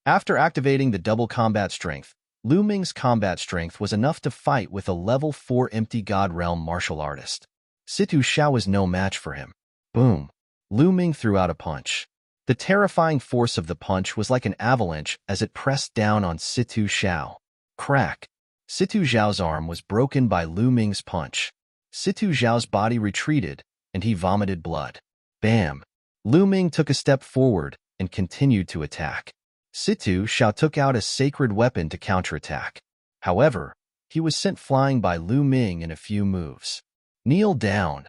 After activating the double combat strength, Lu Ming's combat strength was enough to fight with a level 4 empty god realm martial artist. Situ Xiao was no match for him. Boom. Lu Ming threw out a punch. The terrifying force of the punch was like an avalanche as it pressed down on Situ Xiao. Crack. Situ Xiao's arm was broken by Lu Ming's punch. Situ Xiao's body retreated, and he vomited blood. Bam. Lu Ming took a step forward and continued to attack. Situ Xiao took out a sacred weapon to counterattack. However, he was sent flying by Lu Ming in a few moves. Kneel down.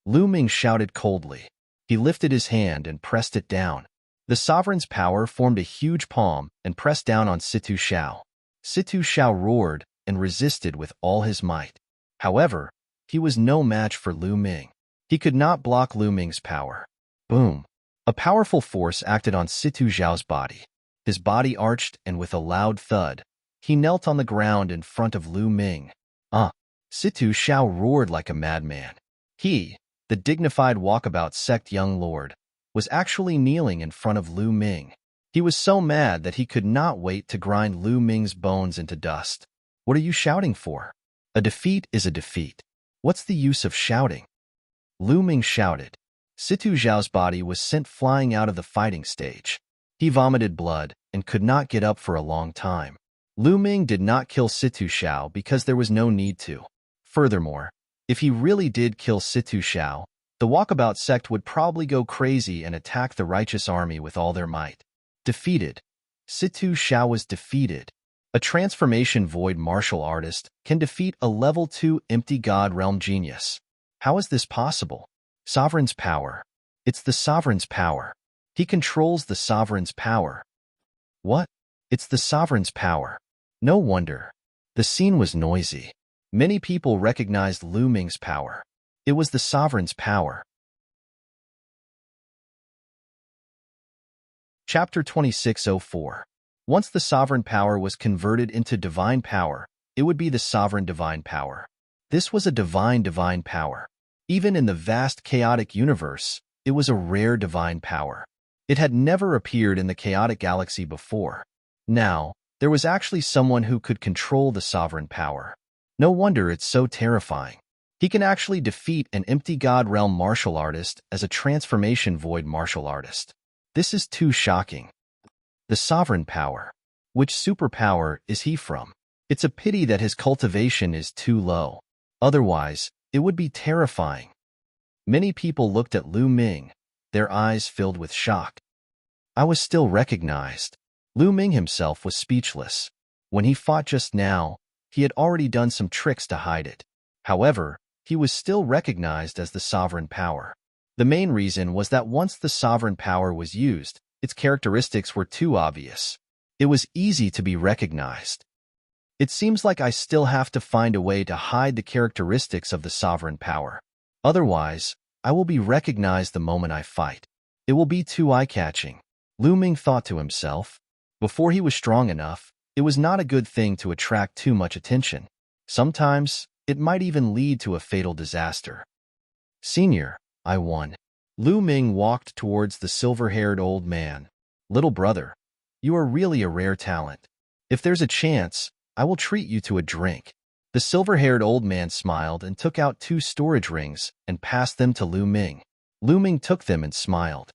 Lu Ming shouted coldly. He lifted his hand and pressed it down. The sovereign's power formed a huge palm and pressed down on Situ Xiao. Situ Xiao roared and resisted with all his might. However, he was no match for Lu Ming. He could not block Lu Ming's power. Boom! A powerful force acted on Situ Xiao's body. His body arched, and with a loud thud, he knelt on the ground in front of Lu Ming. Situ Xiao roared like a madman. He, the dignified walkabout sect young lord, was actually kneeling in front of Lu Ming. He was so mad that he could not wait to grind Lu Ming's bones into dust. What are you shouting for? A defeat is a defeat. What's the use of shouting? Lu Ming shouted. Situ Xiao's body was sent flying out of the fighting stage. He vomited blood and could not get up for a long time. Lu Ming did not kill Situ Xiao because there was no need to. Furthermore, if he really did kill Situ Xiao, the walkabout sect would probably go crazy and attack the righteous army with all their might. Defeated. Situ Xiao was defeated. A transformation void martial artist can defeat a level 2 empty god realm genius. How is this possible? Sovereign's power. It's the sovereign's power. He controls the sovereign's power. What? It's the sovereign's power. No wonder. The scene was noisy. Many people recognized Lu Ming's power. It was the sovereign's power. Chapter 2604. Once the sovereign power was converted into divine power, it would be the sovereign divine power. This was a divine power. Even in the vast chaotic universe, it was a rare divine power. It had never appeared in the chaotic galaxy before. Now, there was actually someone who could control the sovereign power. No wonder it's so terrifying. He can actually defeat an empty god realm martial artist as a transformation void martial artist. This is too shocking. The sovereign power. Which superpower is he from? It's a pity that his cultivation is too low. Otherwise, it would be terrifying. Many people looked at Lu Ming, their eyes filled with shock. I was still recognized. Lu Ming himself was speechless. When he fought just now, he had already done some tricks to hide it. However, he was still recognized as the sovereign power. The main reason was that once the sovereign power was used, its characteristics were too obvious. It was easy to be recognized. It seems like I still have to find a way to hide the characteristics of the sovereign power. Otherwise, I will be recognized the moment I fight. It will be too eye-catching. Lu Ming thought to himself. Before he was strong enough, it was not a good thing to attract too much attention. Sometimes, it might even lead to a fatal disaster. Senior, I won. Lu Ming walked towards the silver-haired old man. Little brother, you are really a rare talent. If there's a chance, I will treat you to a drink. The silver-haired old man smiled and took out 2 storage rings and passed them to Lu Ming. Lu Ming took them and smiled.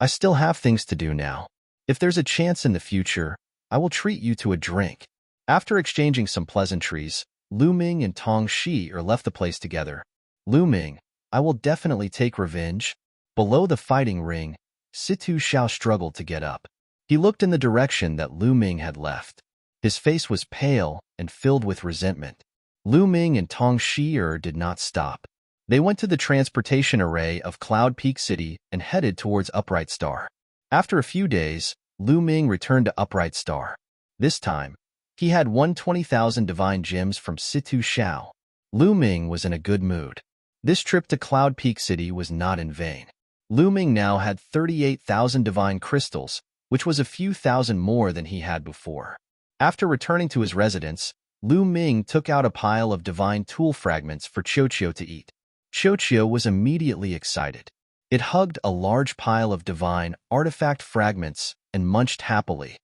I still have things to do now. If there's a chance in the future, I will treat you to a drink. After exchanging some pleasantries, Lu Ming and Tong Shi left the place together. Lu Ming, I will definitely take revenge. Below the fighting ring, Situ Xiao struggled to get up. He looked in the direction that Lu Ming had left. His face was pale and filled with resentment. Lu Ming and Tong Shi did not stop. They went to the transportation array of Cloud Peak City and headed towards Upright Star. After a few days, Lu Ming returned to Upright Star. This time, he had won 20,000 divine gems from Situ Xiao. Lu Ming was in a good mood. This trip to Cloud Peak City was not in vain. Lu Ming now had 38,000 divine crystals, which was a few thousand more than he had before. After returning to his residence, Lu Ming took out a pile of divine tool fragments for Qiuqiu to eat. Qiuqiu was immediately excited. It hugged a large pile of divine artifact fragments and munched happily.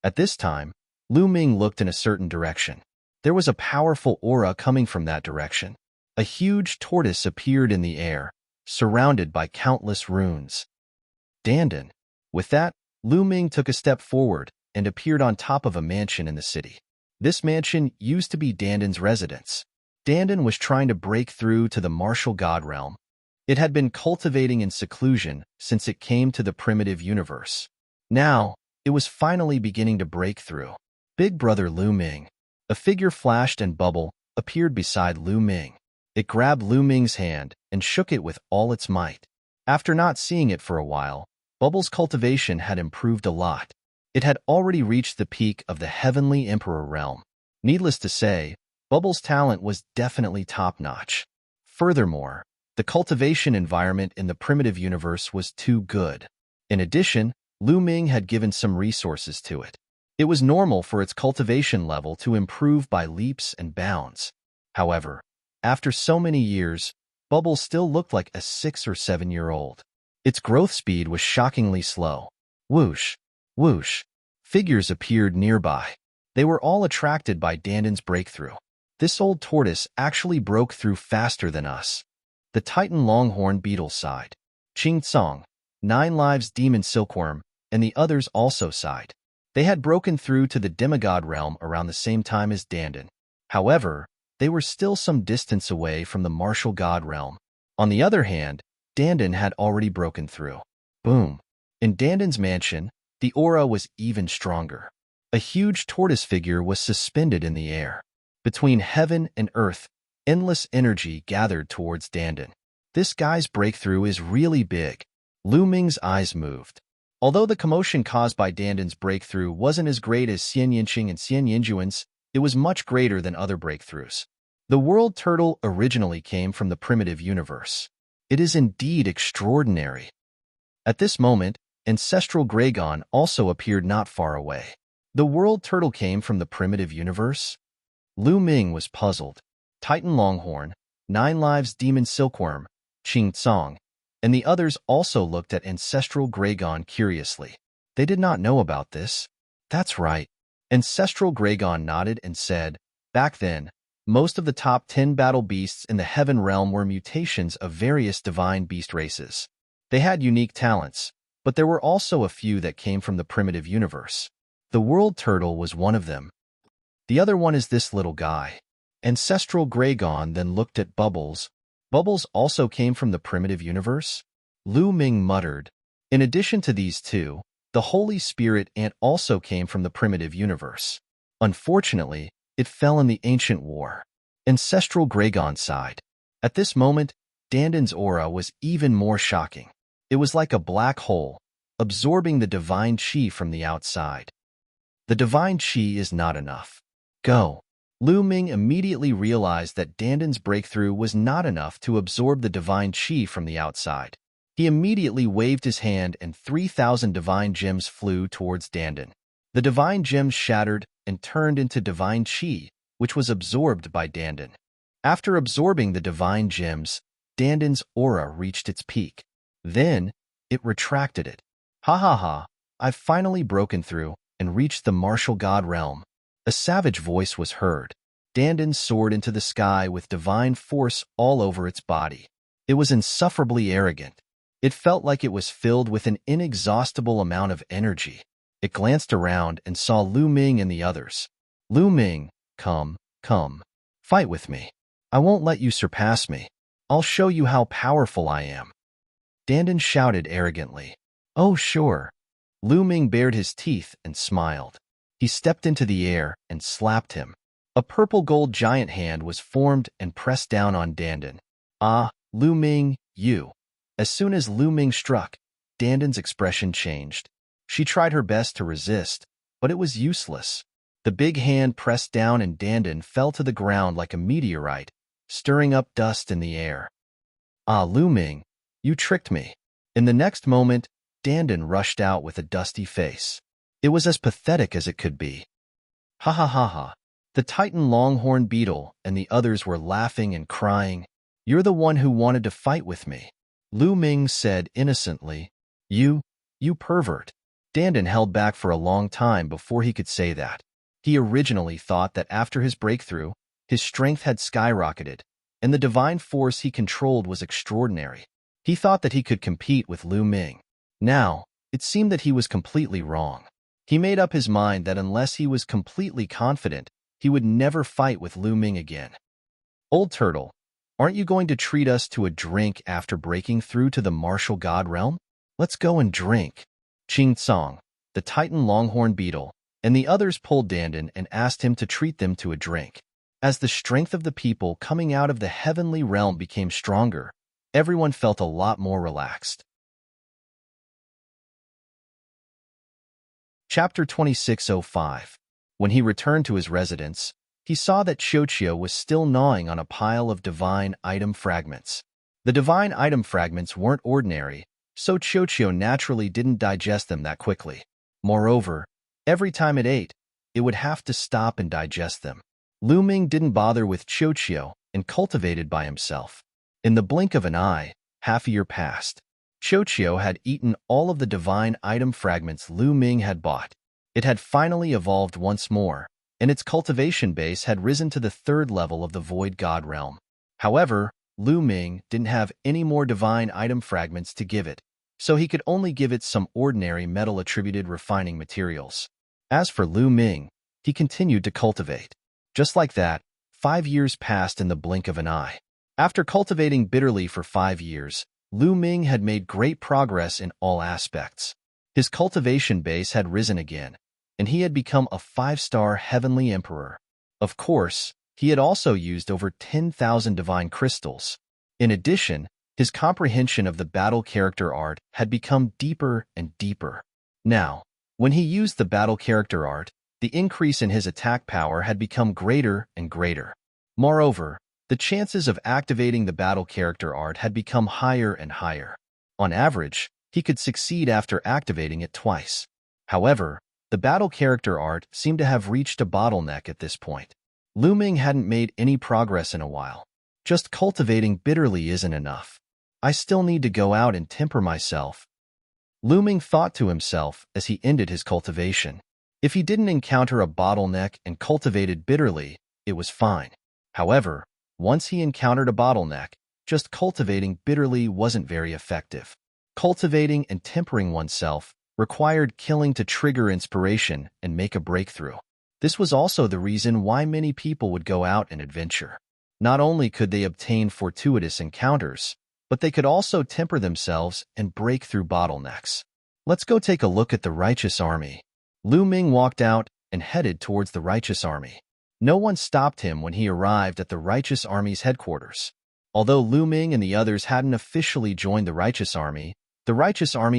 At this time, Lu Ming looked in a certain direction. There was a powerful aura coming from that direction. A huge tortoise appeared in the air, surrounded by countless runes. Dandan. With that, Lu Ming took a step forward and appeared on top of a mansion in the city. This mansion used to be Dandan's residence. Dandan was trying to break through to the martial god realm. It had been cultivating in seclusion since it came to the primitive universe. Now, it was finally beginning to break through. Big brother Lu Ming. A figure flashed and bubble appeared beside Lu Ming. It grabbed Lu Ming's hand and shook it with all its might. After not seeing it for a while, Bubbles' cultivation had improved a lot. It had already reached the peak of the heavenly emperor realm. Needless to say, Bubbles' talent was definitely top-notch. Furthermore, the cultivation environment in the primitive universe was too good. In addition, Lu Ming had given some resources to it. It was normal for its cultivation level to improve by leaps and bounds. However, after so many years, Bubbles still looked like a 6 or 7-year-old. Its growth speed was shockingly slow. Whoosh, whoosh. Figures appeared nearby. They were all attracted by Danden's breakthrough. This old tortoise actually broke through faster than us. The Titan longhorn beetle sighed. Ching Tsong, 9 lives demon silkworm, and the others also sighed. They had broken through to the demigod realm around the same time as Danden. However, they were still some distance away from the martial god realm. On the other hand, Danden had already broken through. Boom. In Danden's mansion, the aura was even stronger. A huge tortoise figure was suspended in the air. Between heaven and earth, endless energy gathered towards Danden. This guy's breakthrough is really big. Lu Ming's eyes moved. Although the commotion caused by Danden's breakthrough wasn't as great as Xian Yinqing and Xian Yinjuan's, it was much greater than other breakthroughs. The world turtle originally came from the primitive universe. It is indeed extraordinary. At this moment, ancestral Gragon also appeared not far away. The world turtle came from the primitive universe? Lu Ming was puzzled. Titan Longhorn, 9 lives demon silkworm, Qing Tsong, and the others also looked at ancestral Gragon curiously. They did not know about this. That's right. Ancestral Gragon nodded and said, back then, most of the top 10 battle beasts in the heaven realm were mutations of various divine beast races. They had unique talents, but there were also a few that came from the primitive universe. The world turtle was one of them. The other one is this little guy. Ancestral Gragon then looked at Bubbles. Bubbles also came from the primitive universe? Lu Ming muttered. In addition to these two, the Holy Spirit ant also came from the primitive universe. Unfortunately, it fell in the ancient war. Ancestral Gragon sighed. At this moment, Danden's aura was even more shocking. It was like a black hole, absorbing the divine chi from the outside. The divine chi is not enough. Go. Lu Ming immediately realized that Danden's breakthrough was not enough to absorb the divine chi from the outside. He immediately waved his hand and 3,000 divine gems flew towards Danden. The divine gems shattered and turned into divine chi, which was absorbed by Danden. After absorbing the divine gems, Danden's aura reached its peak. Then, it retracted it. Ha ha ha, I've finally broken through and reached the martial god realm. A savage voice was heard. Danden soared into the sky with divine force all over its body. It was insufferably arrogant. It felt like it was filled with an inexhaustible amount of energy. It glanced around and saw Lu Ming and the others. Lu Ming, come. Fight with me. I won't let you surpass me. I'll show you how powerful I am. Danden shouted arrogantly. Oh, sure. Lu Ming bared his teeth and smiled. He stepped into the air and slapped him. A purple gold giant hand was formed and pressed down on Danden. Ah, Lu Ming, you. As soon as Lu Ming struck, Danden's expression changed. She tried her best to resist, but it was useless. The big hand pressed down and Danden fell to the ground like a meteorite, stirring up dust in the air. Ah, Lu Ming, you tricked me. In the next moment, Danden rushed out with a dusty face. It was as pathetic as it could be. Ha ha ha ha. The Titan longhorn beetle and the others were laughing and crying. You're the one who wanted to fight with me. Lu Ming said innocently. You pervert. Danden held back for a long time before he could say that. He originally thought that after his breakthrough, his strength had skyrocketed, and the divine force he controlled was extraordinary. He thought that he could compete with Lu Ming. Now, it seemed that he was completely wrong. He made up his mind that unless he was completely confident, he would never fight with Lu Ming again. Old Turtle, aren't you going to treat us to a drink after breaking through to the martial god realm? Let's go and drink. Qing Tsong, the Titan longhorn beetle, and the others pulled Danden and asked him to treat them to a drink. As the strength of the people coming out of the heavenly realm became stronger, everyone felt a lot more relaxed. Chapter 2605. When he returned to his residence, he saw that Chochio was still gnawing on a pile of divine item fragments. The divine item fragments weren't ordinary, so Chochio naturally didn't digest them that quickly. Moreover, every time it ate, it would have to stop and digest them. Lu Ming didn't bother with Chochio and cultivated by himself. In the blink of an eye, half a year passed. Chochio had eaten all of the divine item fragments Lu Ming had bought. It had finally evolved once more, and its cultivation base had risen to the 3rd level of the Void God realm. However, Lu Ming didn't have any more divine item fragments to give it, so he could only give it some ordinary metal-attributed refining materials. As for Lu Ming, he continued to cultivate. Just like that, 5 years passed in the blink of an eye. After cultivating bitterly for 5 years, Lu Ming had made great progress in all aspects. His cultivation base had risen again, and he had become a 5-star heavenly emperor. Of course, he had also used over 10,000 divine crystals. In addition, his comprehension of the battle character art had become deeper and deeper. Now, when he used the battle character art, the increase in his attack power had become greater and greater. Moreover, the chances of activating the battle character art had become higher and higher. On average, he could succeed after activating it twice. However, the battle character art seemed to have reached a bottleneck at this point. Lu Ming hadn't made any progress in a while. Just cultivating bitterly isn't enough. I still need to go out and temper myself. Lu Ming thought to himself as he ended his cultivation. If he didn't encounter a bottleneck and cultivated bitterly, it was fine. However, once he encountered a bottleneck, just cultivating bitterly wasn't very effective. Cultivating and tempering oneself required killing to trigger inspiration and make a breakthrough. This was also the reason why many people would go out and adventure. Not only could they obtain fortuitous encounters, but they could also temper themselves and break through bottlenecks. Let's go take a look at the righteous army. Lu Ming walked out and headed towards the righteous army. No one stopped him when he arrived at the righteous army's headquarters. Although Lu Ming and the others hadn't officially joined the righteous army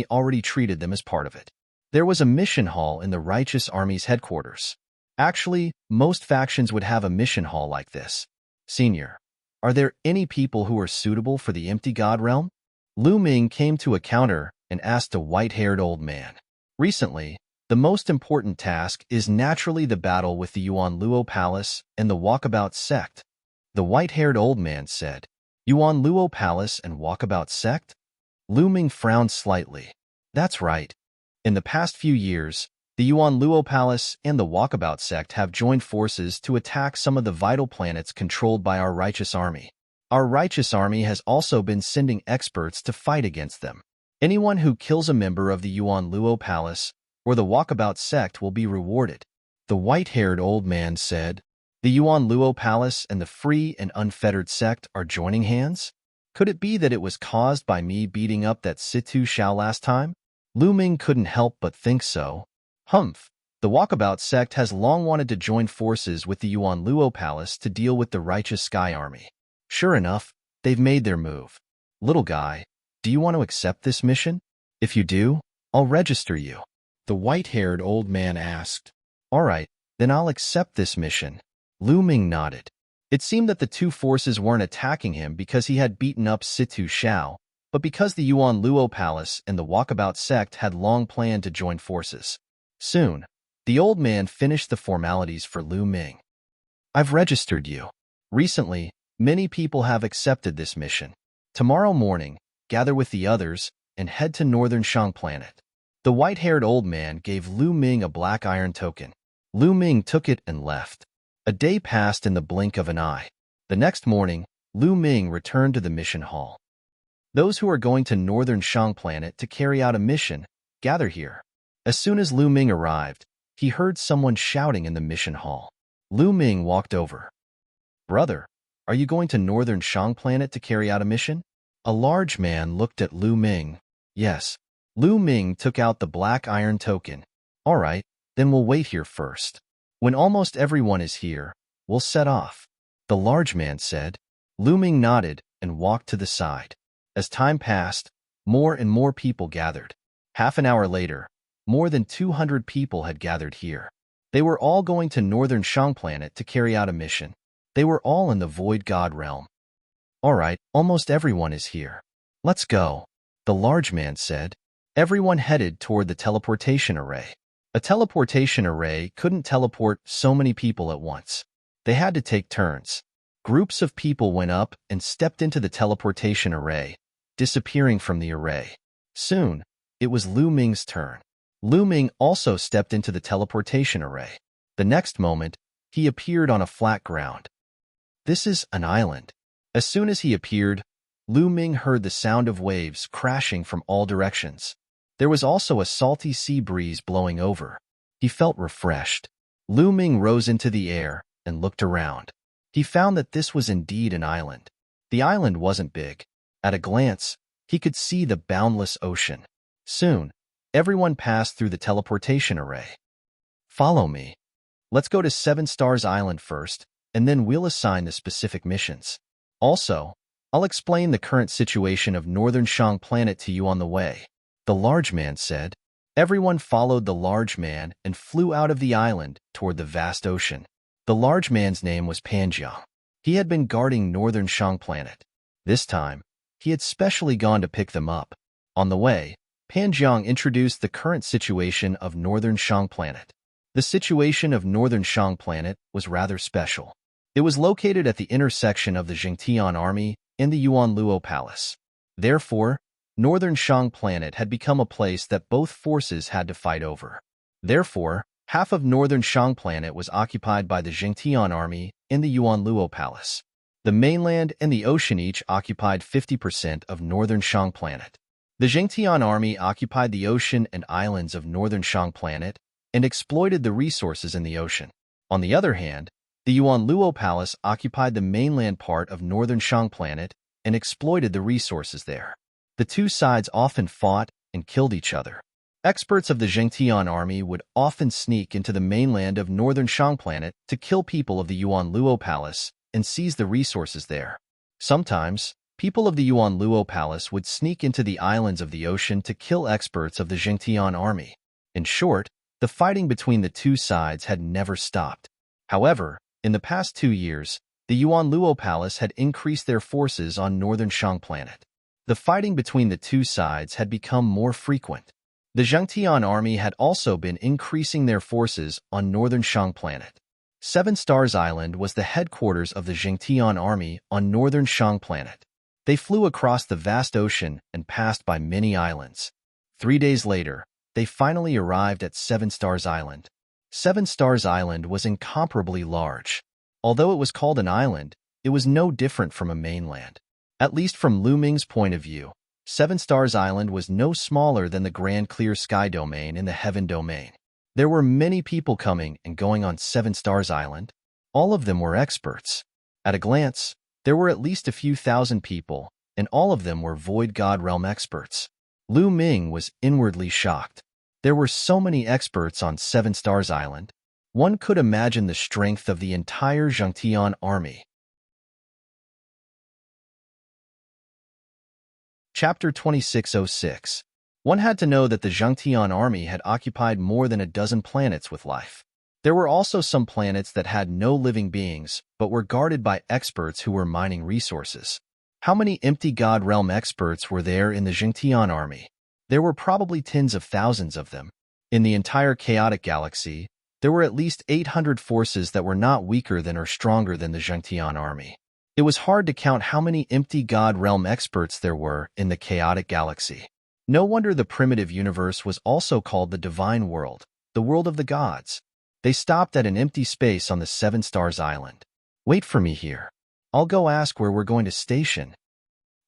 already treated them as part of it. There was a mission hall in the righteous army's headquarters. Actually, most factions would have a mission hall like this. Senior, are there any people who are suitable for the empty god realm? Lu Ming came to a counter and asked a white-haired old man. Recently, the most important task is naturally the battle with the Yuan Luo Palace and the Walkabout sect. The white-haired old man said, Yuan Luo Palace and Walkabout sect? Lu Ming frowned slightly. That's right. In the past few years, the Yuan Luo Palace and the Walkabout sect have joined forces to attack some of the vital planets controlled by our righteous army. Our righteous army has also been sending experts to fight against them. Anyone who kills a member of the Yuan Luo Palace or the Walkabout sect will be rewarded. The white-haired old man said, The Yuan Luo Palace and the Free and Unfettered sect are joining hands? Could it be that it was caused by me beating up that Situ Shao last time? Lu Ming couldn't help but think so. Humph. The Walkabout sect has long wanted to join forces with the Yuan Luo Palace to deal with the Righteous Sky Army. Sure enough, they've made their move. Little guy, do you want to accept this mission? If you do, I'll register you. The white-haired old man asked. All right, then I'll accept this mission. Lu Ming nodded. It seemed that the two forces weren't attacking him because he had beaten up Situ Shao, but because the Yuan Luo Palace and the Walkabout sect had long planned to join forces. Soon, the old man finished the formalities for Lu Ming. I've registered you. Recently, many people have accepted this mission. Tomorrow morning, gather with the others and head to Northern Shang Planet. The white-haired old man gave Lu Ming a black iron token. Lu Ming took it and left. A day passed in the blink of an eye. The next morning, Lu Ming returned to the mission hall. Those who are going to Northern Shang Planet to carry out a mission, gather here. As soon as Lu Ming arrived, he heard someone shouting in the mission hall. Lu Ming walked over. Brother, are you going to Northern Shang Planet to carry out a mission? A large man looked at Lu Ming. Yes. Lu Ming took out the black iron token. All right, then we'll wait here first. When almost everyone is here, we'll set off. The large man said. Lu Ming nodded and walked to the side. As time passed, more and more people gathered. Half an hour later, more than 200 people had gathered here. They were all going to northern Shang planet to carry out a mission. They were all in the Void God realm. All right, almost everyone is here. Let's go, the large man said. Everyone headed toward the teleportation array. A teleportation array couldn't teleport so many people at once. They had to take turns. Groups of people went up and stepped into the teleportation array, disappearing from the array. Soon, it was Lu Ming's turn. Lu Ming also stepped into the teleportation array. The next moment, he appeared on a flat ground. This is an island. As soon as he appeared, Lu Ming heard the sound of waves crashing from all directions. There was also a salty sea breeze blowing over. He felt refreshed. Lu Ming rose into the air and looked around. He found that this was indeed an island. The island wasn't big. At a glance, he could see the boundless ocean. Soon, everyone passed through the teleportation array. Follow me. Let's go to 7 Stars Island first, and then we'll assign the specific missions. Also, I'll explain the current situation of Northern Shang planet to you on the way, the large man said. Everyone followed the large man and flew out of the island toward the vast ocean. The large man's name was Panjiang. He had been guarding Northern Shang planet. This time, he had specially gone to pick them up. On the way, Panjiang introduced the current situation of Northern Shang planet. The situation of Northern Shang planet was rather special. It was located at the intersection of the Jingtian army and the Yuan Luo Palace. Therefore, Northern Shang planet had become a place that both forces had to fight over. Therefore, half of Northern Shang planet was occupied by the Jingtian army and the Yuan Luo Palace. The mainland and the ocean each occupied 50% of Northern Shang planet. The Jingtian army occupied the ocean and islands of Northern Shang planet and exploited the resources in the ocean. On the other hand, the Yuan Luo Palace occupied the mainland part of Northern Shang planet and exploited the resources there. The two sides often fought and killed each other. Experts of the Jingtian army would often sneak into the mainland of Northern Shang planet to kill people of the Yuan Luo Palace and seize the resources there. Sometimes, people of the Yuan Luo Palace would sneak into the islands of the ocean to kill experts of the Jingtian army. In short, the fighting between the two sides had never stopped. However, in the past 2 years, the Yuan Luo Palace had increased their forces on Northern Shang planet. The fighting between the two sides had become more frequent. The Jingtian army had also been increasing their forces on Northern Shang planet. 7 Stars Island was the headquarters of the Jingtian army on Northern Shang planet. They flew across the vast ocean and passed by many islands. 3 days later, they finally arrived at 7 Stars Island. 7 Stars Island was incomparably large. Although it was called an island, it was no different from a mainland. At least from Lu Ming's point of view, 7 Stars Island was no smaller than the Grand Clear Sky domain in the Heaven domain. There were many people coming and going on 7 Stars Island. All of them were experts. At a glance, there were at least a few thousand people, and all of them were Void God Realm experts. Lu Ming was inwardly shocked. There were so many experts on 7 Stars Island. One could imagine the strength of the entire Jingtian army. Chapter 2606. One had to know that the Jingtian army had occupied more than a dozen planets with life. There were also some planets that had no living beings, but were guarded by experts who were mining resources. How many empty God Realm experts were there in the Jingtian army? There were probably tens of thousands of them. In the entire chaotic galaxy, there were at least 800 forces that were not weaker than or stronger than the Jingtian army. It was hard to count how many empty God Realm experts there were in the chaotic galaxy. No wonder the primitive universe was also called the Divine World, the world of the gods. They stopped at an empty space on the 7 Stars Island. Wait for me here. I'll go ask where we're going to station.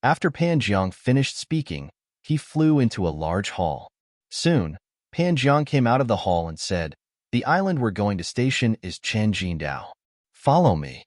After Panjiang finished speaking, he flew into a large hall. Soon, Panjiang came out of the hall and said, "The island we're going to station is Changjindao. Follow me."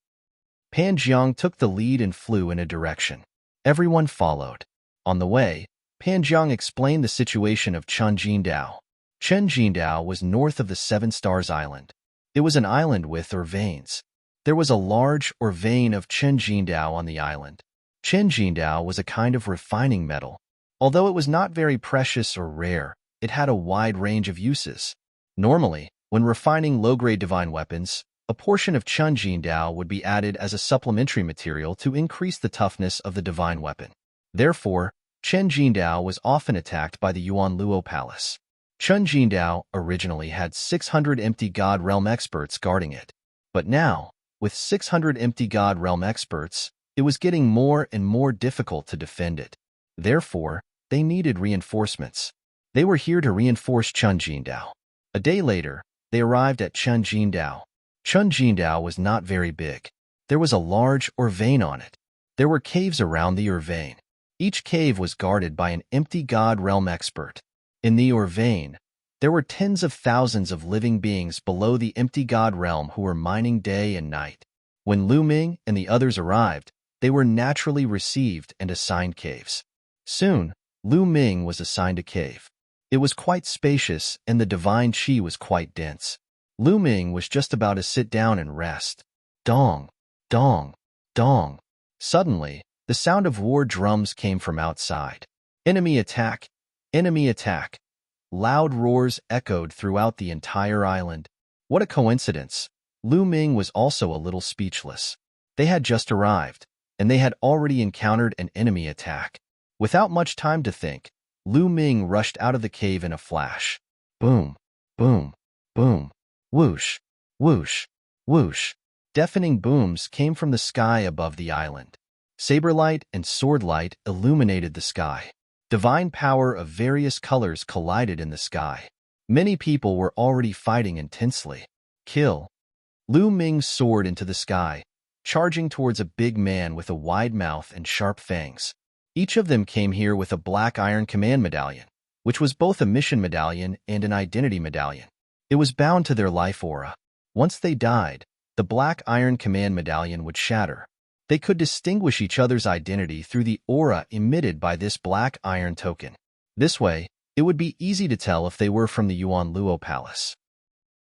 Panjiang took the lead and flew in a direction. Everyone followed. On the way, Panjiang explained the situation of Changjindao. Changjindao was north of the 7 Stars Island. It was an island with or veins. There was a large or vein of Changjindao on the island. Chen Jindao was a kind of refining metal. Although it was not very precious or rare, it had a wide range of uses. Normally, when refining low-grade divine weapons, a portion of Chen Jindao would be added as a supplementary material to increase the toughness of the divine weapon. Therefore, Chen Jindao was often attacked by the Yuan Luo Palace. Chen Jindao originally had 600 empty God Realm experts guarding it. But now, with 600 empty God Realm experts, it was getting more and more difficult to defend it. Therefore, they needed reinforcements. They were here to reinforce Chen Jindao. A day later, they arrived at Chen Jindao. Chen Jindao was not very big. There was a large vein on it. There were caves around the vein. Each cave was guarded by an empty God Realm expert. In the vein, there were tens of thousands of living beings below the empty God Realm who were mining day and night. When Lu Ming and the others arrived, they were naturally received and assigned caves. Soon, Lu Ming was assigned a cave. It was quite spacious and the divine qi was quite dense. Lu Ming was just about to sit down and rest. Dong, dong, dong. Suddenly, the sound of war drums came from outside. Enemy attack! Enemy attack! Loud roars echoed throughout the entire island. What a coincidence! Lu Ming was also a little speechless. They had just arrived, and they had already encountered an enemy attack. Without much time to think, Lu Ming rushed out of the cave in a flash. Boom, boom, boom, whoosh, whoosh, whoosh. Deafening booms came from the sky above the island. Saber light and sword light illuminated the sky. Divine power of various colors collided in the sky. Many people were already fighting intensely. Kill. Lu Ming soared into the sky, charging towards a big man with a wide mouth and sharp fangs. Each of them came here with a black iron command medallion, which was both a mission medallion and an identity medallion. It was bound to their life aura. Once they died, the black iron command medallion would shatter. They could distinguish each other's identity through the aura emitted by this black iron token. This way, it would be easy to tell if they were from the Yuan Luo Palace.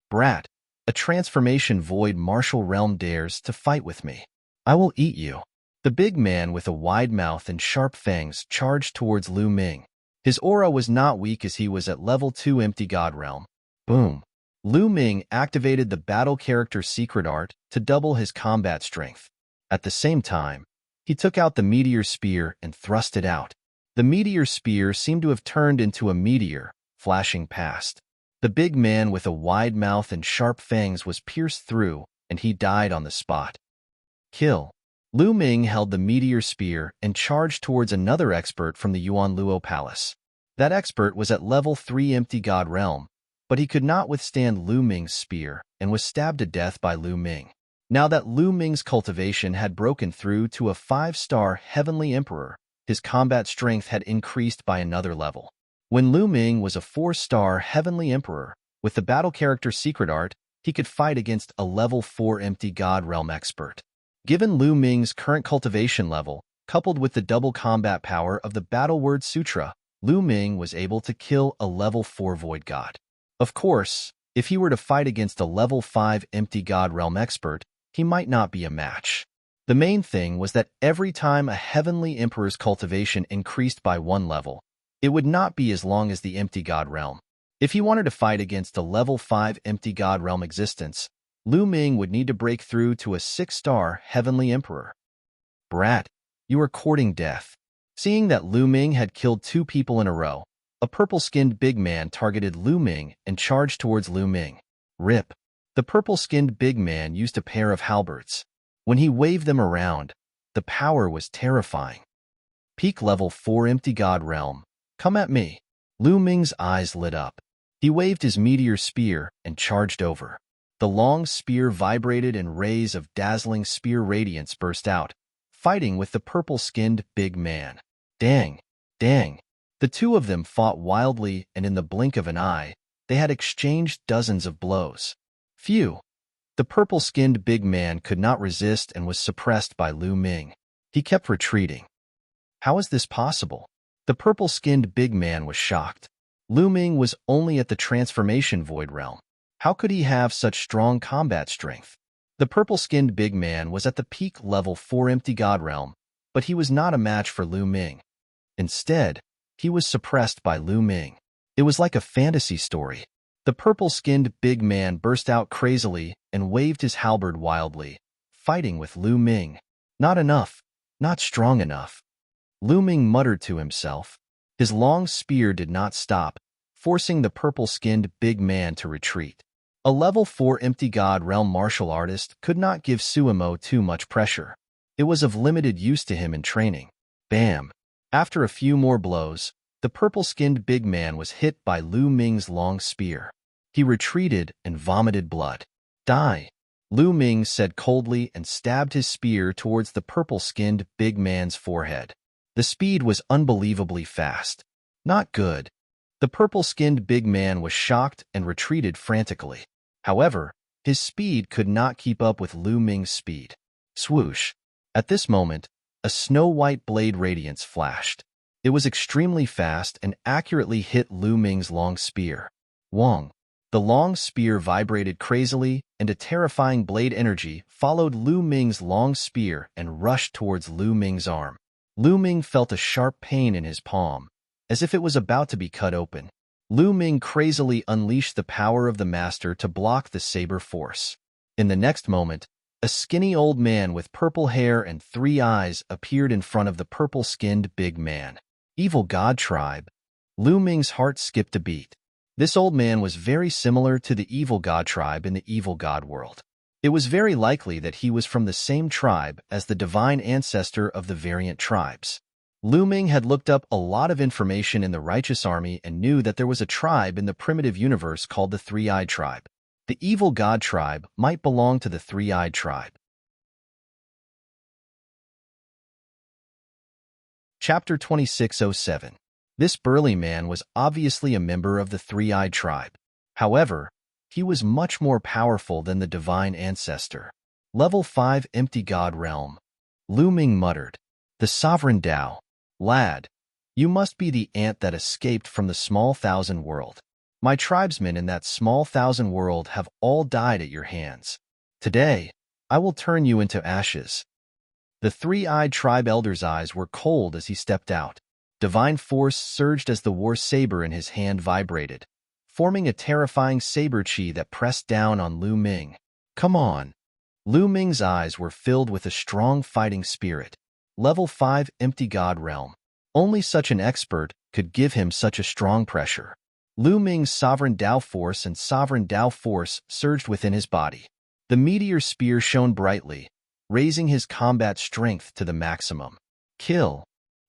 Brat, a transformation void martial realm dares to fight with me. I will eat you. The big man with a wide mouth and sharp fangs charged towards Lu Ming. His aura was not weak as he was at level 2 empty God Realm. Boom. Lu Ming activated the battle character secret art to double his combat strength. At the same time, he took out the meteor spear and thrust it out. The meteor spear seemed to have turned into a meteor, flashing past. The big man with a wide mouth and sharp fangs was pierced through, and he died on the spot. Kill. Lu Ming held the meteor spear and charged towards another expert from the Yuan Luo Palace. That expert was at level 3 empty God Realm, but he could not withstand Lu Ming's spear and was stabbed to death by Lu Ming. Now that Lu Ming's cultivation had broken through to a 5-star Heavenly Emperor, his combat strength had increased by another level. When Lu Ming was a 4-star Heavenly Emperor, with the battle character secret art, he could fight against a level 4 empty God Realm expert. Given Lu Ming's current cultivation level, coupled with the double combat power of the Battle Word Sutra, Lu Ming was able to kill a level 4 Void God. Of course, if he were to fight against a level 5 empty God Realm expert, he might not be a match. The main thing was that every time a Heavenly Emperor's cultivation increased by 1 level, it would not be as long as the empty God Realm. If he wanted to fight against a level 5 empty God Realm existence, Lu Ming would need to break through to a 6-star Heavenly Emperor. Brat, you are courting death. Seeing that Lu Ming had killed 2 people in a row, a purple-skinned big man targeted Lu Ming and charged towards Lu Ming. Rip. The purple-skinned big man used a pair of halberds. When he waved them around, the power was terrifying. Peak level 4 empty God Realm. Come at me. Lu Ming's eyes lit up. He waved his meteor spear and charged over. The long spear vibrated and rays of dazzling spear radiance burst out, fighting with the purple-skinned big man. Dang! Dang! The two of them fought wildly, and in the blink of an eye, they had exchanged dozens of blows. Phew! The purple-skinned big man could not resist and was suppressed by Lu Ming. He kept retreating. How is this possible? The purple-skinned big man was shocked. Lu Ming was only at the transformation void realm. How could he have such strong combat strength? The purple-skinned big man was at the peak level 4 empty God realm, but he was not a match for Lu Ming. Instead, he was suppressed by Lu Ming. It was like a fantasy story. The purple-skinned big man burst out crazily and waved his halberd wildly, fighting with Lu Ming. Not enough. Not strong enough. Lu Ming muttered to himself. His long spear did not stop, forcing the purple-skinned big man to retreat. A level 4 empty god realm martial artist could not give Suemo too much pressure. It was of limited use to him in training. Bam! After a few more blows, the purple-skinned big man was hit by Lu Ming's long spear. He retreated and vomited blood. Die! Lu Ming said coldly and stabbed his spear towards the purple-skinned big man's forehead. The speed was unbelievably fast. Not good. The purple-skinned big man was shocked and retreated frantically. However, his speed could not keep up with Lu Ming's speed. Swoosh! At this moment, a snow-white blade radiance flashed. It was extremely fast and accurately hit Lu Ming's long spear. Wong! The long spear vibrated crazily, and a terrifying blade energy followed Lu Ming's long spear and rushed towards Lu Ming's arm. Lu Ming felt a sharp pain in his palm, as if it was about to be cut open. Lu Ming crazily unleashed the power of the master to block the saber force. In the next moment, a skinny old man with purple hair and 3 eyes appeared in front of the purple-skinned big man. Evil God Tribe. Lu Ming's heart skipped a beat. This old man was very similar to the Evil God Tribe in the Evil God world. It was very likely that he was from the same tribe as the divine ancestor of the variant tribes. Lu Ming had looked up a lot of information in the Righteous Army and knew that there was a tribe in the primitive universe called the Three-Eyed Tribe. The Evil God Tribe might belong to the Three-Eyed Tribe. Chapter 2607. This burly man was obviously a member of the Three-Eyed Tribe. However, he was much more powerful than the divine ancestor. Level 5 Empty God Realm. Lu Ming muttered. The Sovereign Tao. Lad, you must be the ant that escaped from the small thousand world. My tribesmen in that small thousand world have all died at your hands. Today, I will turn you into ashes. The Three-Eyed Tribe Elder's eyes were cold as he stepped out. Divine force surged as the war saber in his hand vibrated, forming a terrifying saber chi that pressed down on Lu Ming. Come on! Lu Ming's eyes were filled with a strong fighting spirit. Level 5 Empty God Realm. Only such an expert could give him such a strong pressure. Lu Ming's Sovereign Tao Force and Sovereign Tao Force surged within his body. The meteor spear shone brightly, raising his combat strength to the maximum. Kill!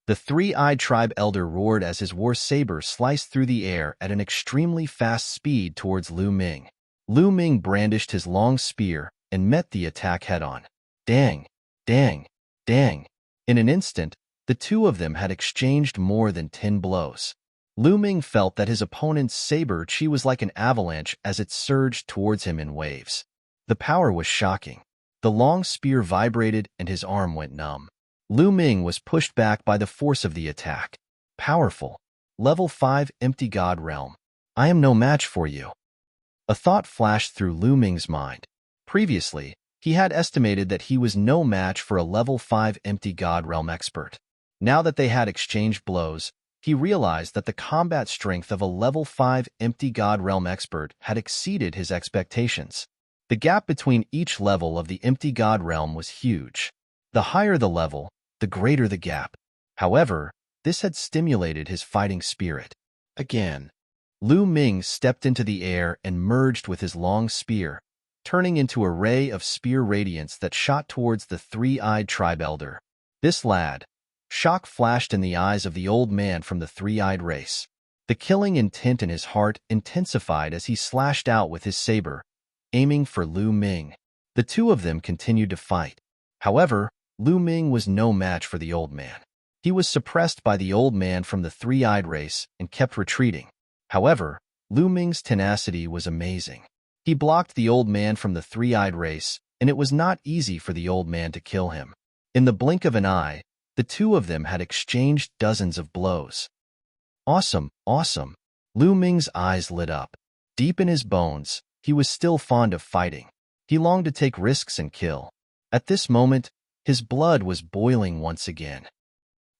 The Three-Eyed Tribe Elder roared as his war saber sliced through the air at an extremely fast speed towards Lu Ming. Lu Ming brandished his long spear and met the attack head-on. Dang! Dang! Dang! In an instant, the two of them had exchanged more than 10 blows. Lu Ming felt that his opponent's saber chi was like an avalanche as it surged towards him in waves. The power was shocking. The long spear vibrated and his arm went numb. Lu Ming was pushed back by the force of the attack. Powerful. Level 5 Empty God Realm. I am no match for you. A thought flashed through Lu Ming's mind. Previously, he had estimated that he was no match for a Level 5 Empty God Realm expert. Now that they had exchanged blows, he realized that the combat strength of a Level 5 Empty God Realm expert had exceeded his expectations. The gap between each level of the Empty God Realm was huge. The higher the level, the greater the gap. However, this had stimulated his fighting spirit. Again, Lu Ming stepped into the air and merged with his long spear, turning into a ray of spear radiance that shot towards the Three-Eyed Tribe Elder. This lad. Shock flashed in the eyes of the old man from the Three-Eyed race. The killing intent in his heart intensified as he slashed out with his saber, aiming for Lu Ming. The two of them continued to fight. However, Lu Ming was no match for the old man. He was suppressed by the old man from the Three-Eyed race and kept retreating. However, Lu Ming's tenacity was amazing. He blocked the old man from the Three-Eyed race, and it was not easy for the old man to kill him. In the blink of an eye, the two of them had exchanged dozens of blows. Awesome, awesome. Lu Ming's eyes lit up. Deep in his bones, he was still fond of fighting. He longed to take risks and kill. At this moment, His blood was boiling once again.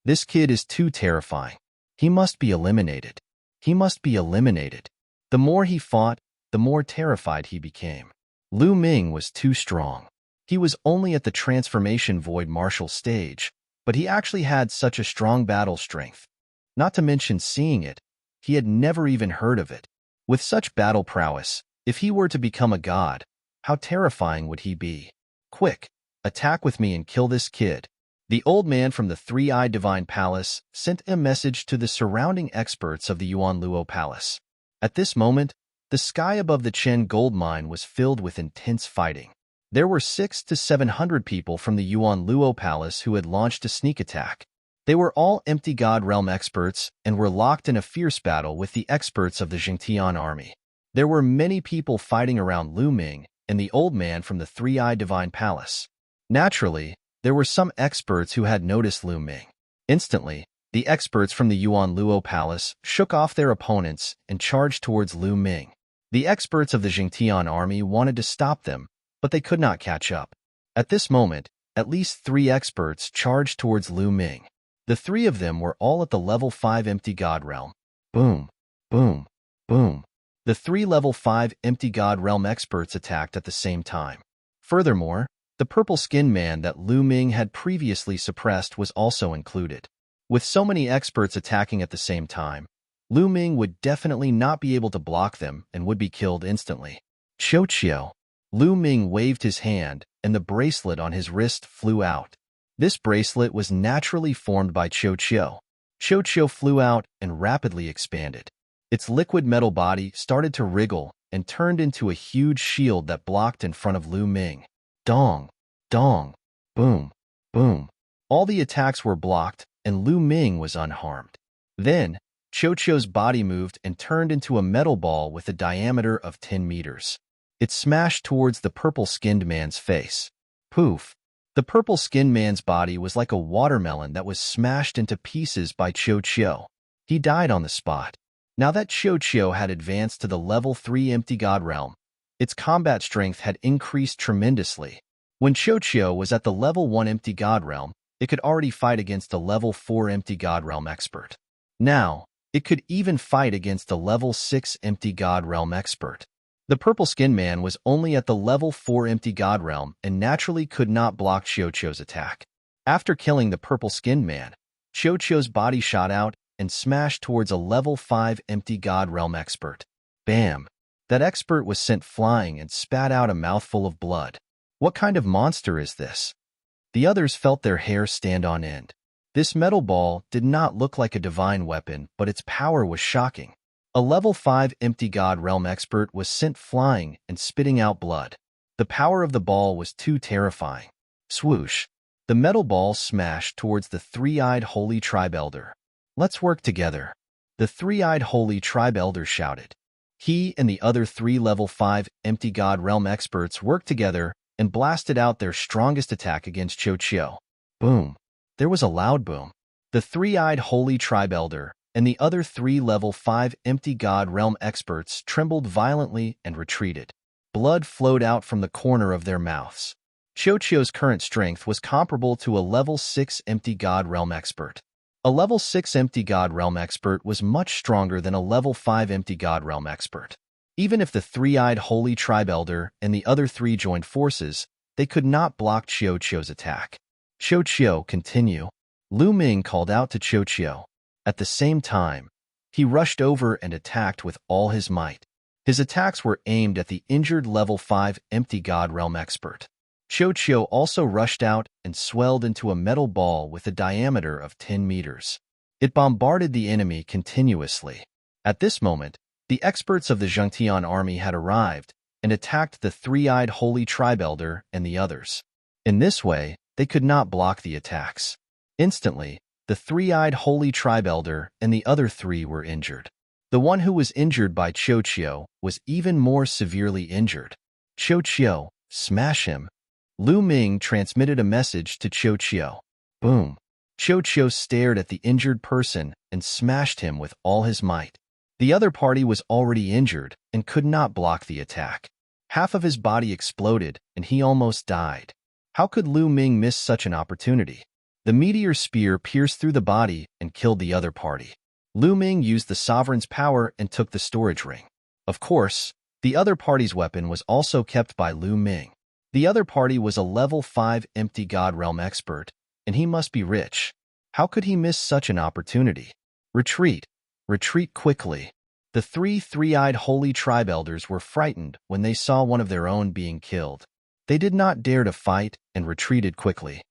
This kid is too terrifying. He must be eliminated. He must be eliminated. The more he fought, the more terrified he became. Lu Ming was too strong. He was only at the transformation void martial stage, but he actually had such a strong battle strength. Not to mention seeing it, he had never even heard of it. With such battle prowess, if he were to become a god, how terrifying would he be? Quick, attack with me and kill this kid. The old man from the three-eyed divine palace sent a message to the surrounding experts of the Yuan Luo palace. At this moment, the sky above the Chen gold mine was filled with intense fighting. There were 600 to 700 people from the Yuan Luo palace who had launched a sneak attack. They were all empty god realm experts and were locked in a fierce battle with the experts of the Jingtian army. There were many people fighting around Lu Ming and the old man from the three-eyed divine palace. Naturally, there were some experts who had noticed Lu Ming. Instantly, the experts from the Yuan Luo palace shook off their opponents and charged towards Lu Ming. The experts of the Jingtian army wanted to stop them, but they could not catch up. At this moment, at least 3 experts charged towards Lu Ming. The 3 of them were all at the level 5 empty god realm. Boom, boom, boom. The 3 level 5 empty god realm experts attacked at the same time. Furthermore, the purple-skinned man that Lu Ming had previously suppressed was also included. With so many experts attacking at the same time, Lu Ming would definitely not be able to block them and would be killed instantly. Qiu. Lu Ming waved his hand, and the bracelet on his wrist flew out. This bracelet was naturally formed by Qiu. Qiu flew out and rapidly expanded. Its liquid metal body started to wriggle and turned into a huge shield that blocked in front of Lu Ming. Dong, dong, boom, boom. All the attacks were blocked, and Lu Ming was unharmed. Then, Qiu's body moved and turned into a metal ball with a diameter of 10 meters. It smashed towards the purple-skinned man's face. Poof! The purple-skinned man's body was like a watermelon that was smashed into pieces by Qiu. He died on the spot. Now that Qiu had advanced to the level 3 empty god realm, its combat strength had increased tremendously. When Qiu was at the level 1 empty god realm, it could already fight against a level 4 empty god realm expert. Now, it could even fight against a level 6 empty god realm expert. The purple-skinned man was only at the level 4 empty god realm and naturally could not block Qiu's attack. After killing the purple-skinned man, Qiu's body shot out and smashed towards a level 5 empty god realm expert. Bam! That expert was sent flying and spat out a mouthful of blood. What kind of monster is this? The others felt their hair stand on end. This metal ball did not look like a divine weapon, but its power was shocking. A level 5 empty god realm expert was sent flying and spitting out blood. The power of the ball was too terrifying. Swoosh! The metal ball smashed towards the three-eyed holy tribe elder. Let's work together. The three-eyed holy tribe elder shouted. He and the other 3 level 5 empty god realm experts worked together and blasted out their strongest attack against Qiu. Boom! There was a loud boom. The three-eyed holy tribe elder and the other 3 level 5 empty god realm experts trembled violently and retreated. Blood flowed out from the corner of their mouths. Qiu's current strength was comparable to a level 6 empty god realm expert. A level 6 empty god realm expert was much stronger than a level 5 empty god realm expert. Even if the three-eyed holy tribe elder and the other 3 joined forces, they could not block Qiu's attack. Qiu, continue. Lu Ming called out to Qiu. At the same time, he rushed over and attacked with all his might. His attacks were aimed at the injured level 5 empty god realm expert. Qiu also rushed out and swelled into a metal ball with a diameter of 10 meters. It bombarded the enemy continuously. At this moment, the experts of the Jingtian army had arrived and attacked the three-eyed holy tribe elder and the others. In this way, they could not block the attacks. Instantly, the three-eyed holy tribe elder and the other 3 were injured. The one who was injured by Qiu was even more severely injured. Qiu, smash him. Lu Ming transmitted a message to Qiu. Boom. Qiu stared at the injured person and smashed him with all his might. The other party was already injured and could not block the attack. Half of his body exploded and he almost died. How could Lu Ming miss such an opportunity? The meteor spear pierced through the body and killed the other party. Lu Ming used the sovereign's power and took the storage ring. Of course, the other party's weapon was also kept by Lu Ming. The other party was a level 5 empty God Realm expert, and he must be rich. How could he miss such an opportunity? Retreat. Retreat quickly. The three-eyed holy tribe elders were frightened when they saw one of their own being killed. They did not dare to fight and retreated quickly.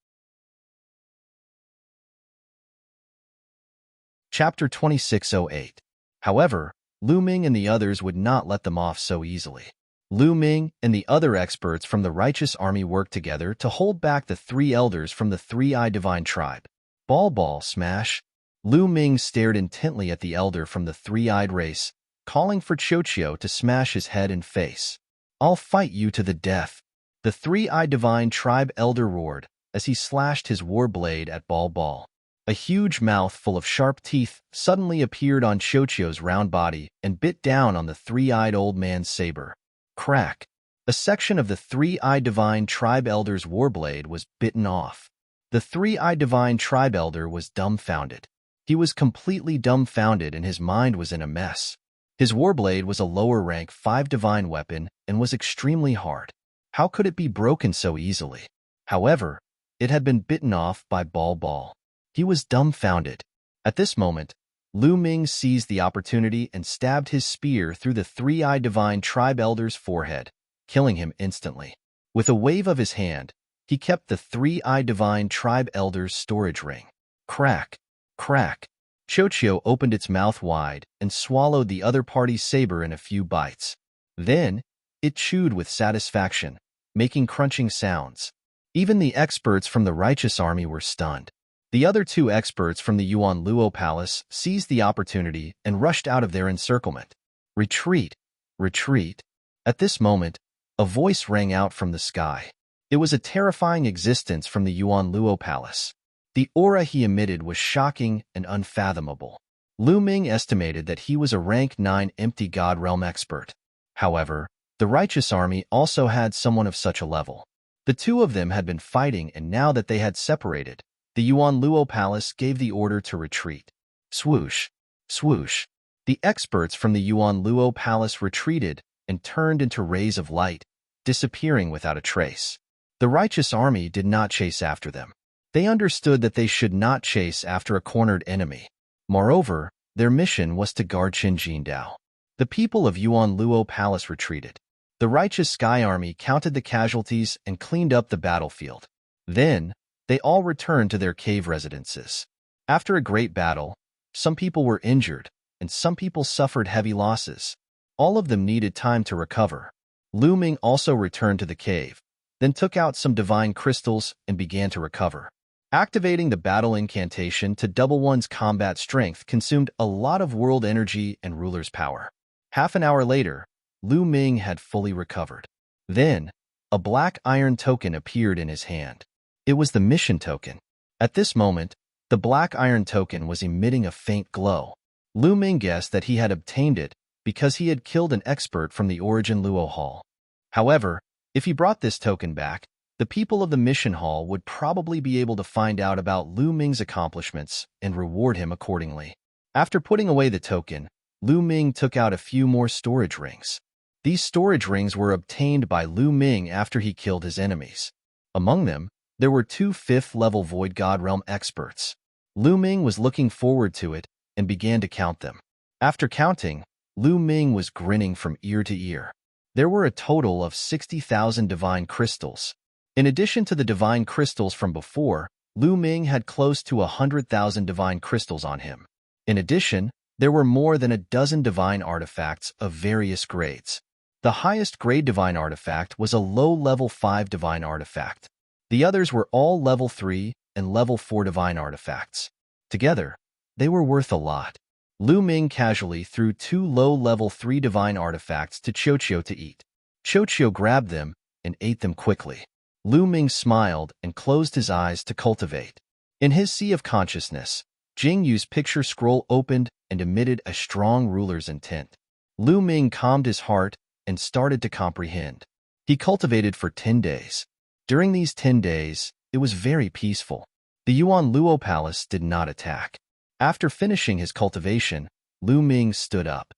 Chapter 2608. However, Lu Ming and the others would not let them off so easily. Lu Ming and the other experts from the righteous army worked together to hold back the three elders from the three-eyed divine tribe. Ball, smash. Lu Ming stared intently at the elder from the three-eyed race, calling for Qiuqiu to smash his head and face. I'll fight you to the death. The three-eyed divine tribe elder roared as he slashed his war blade at Ball. A huge mouth full of sharp teeth suddenly appeared on Qiuqiu's round body and bit down on the three-eyed old man's saber. Crack! A section of the three-eyed divine tribe elder's warblade was bitten off. The three-eyed divine tribe elder was dumbfounded. He was completely dumbfounded and his mind was in a mess. His warblade was a lower rank 5 divine weapon and was extremely hard. How could it be broken so easily? However, it had been bitten off by Ball. He was dumbfounded. At this moment, Lu Ming seized the opportunity and stabbed his spear through the three-eyed divine tribe elder's forehead, killing him instantly. With a wave of his hand, he kept the three-eyed divine tribe elder's storage ring. Crack! Crack! Qiuqiu opened its mouth wide and swallowed the other party's saber in a few bites. Then, it chewed with satisfaction, making crunching sounds. Even the experts from the righteous army were stunned. The other 2 experts from the Yuan Luo Palace seized the opportunity and rushed out of their encirclement. Retreat! Retreat! At this moment, a voice rang out from the sky. It was a terrifying existence from the Yuan Luo Palace. The aura he emitted was shocking and unfathomable. Lu Ming estimated that he was a rank 9 empty God Realm expert. However, the righteous army also had someone of such a level. The 2 of them had been fighting, and now that they had separated, the Yuan Luo Palace gave the order to retreat. Swoosh! Swoosh! The experts from the Yuan Luo Palace retreated and turned into rays of light, disappearing without a trace. The righteous army did not chase after them. They understood that they should not chase after a cornered enemy. Moreover, their mission was to guard Qinjindao. The people of Yuan Luo Palace retreated. The righteous Sky Army counted the casualties and cleaned up the battlefield. Then, they all returned to their cave residences. After a great battle, some people were injured, and some people suffered heavy losses. All of them needed time to recover. Lu Ming also returned to the cave, then took out some divine crystals and began to recover. Activating the battle incantation to double one's combat strength consumed a lot of world energy and ruler's power. Half an hour later, Lu Ming had fully recovered. Then, a black iron token appeared in his hand. It was the mission token. At this moment, the black iron token was emitting a faint glow. Lu Ming guessed that he had obtained it because he had killed an expert from the Origin Luo Hall. However, if he brought this token back, the people of the mission hall would probably be able to find out about Lu Ming's accomplishments and reward him accordingly. After putting away the token, Lu Ming took out a few more storage rings. These storage rings were obtained by Lu Ming after he killed his enemies. Among them, there were 2 5th-level Void God Realm experts. Lu Ming was looking forward to it and began to count them. After counting, Lu Ming was grinning from ear to ear. There were a total of 60,000 divine crystals. In addition to the divine crystals from before, Lu Ming had close to 100,000 divine crystals on him. In addition, there were more than a dozen divine artifacts of various grades. The highest grade divine artifact was a low-level 5 divine artifact. The others were all level 3 and level 4 divine artifacts. Together, they were worth a lot. Lu Ming casually threw 2 low-level 3 divine artifacts to Qiuqiu to eat. Qiuqiu grabbed them and ate them quickly. Lu Ming smiled and closed his eyes to cultivate. In his sea of consciousness, Jing Yu's picture scroll opened and emitted a strong ruler's intent. Lu Ming calmed his heart and started to comprehend. He cultivated for 10 days. During these 10 days, it was very peaceful. The Yuan Luo Palace did not attack. After finishing his cultivation, Lu Ming stood up.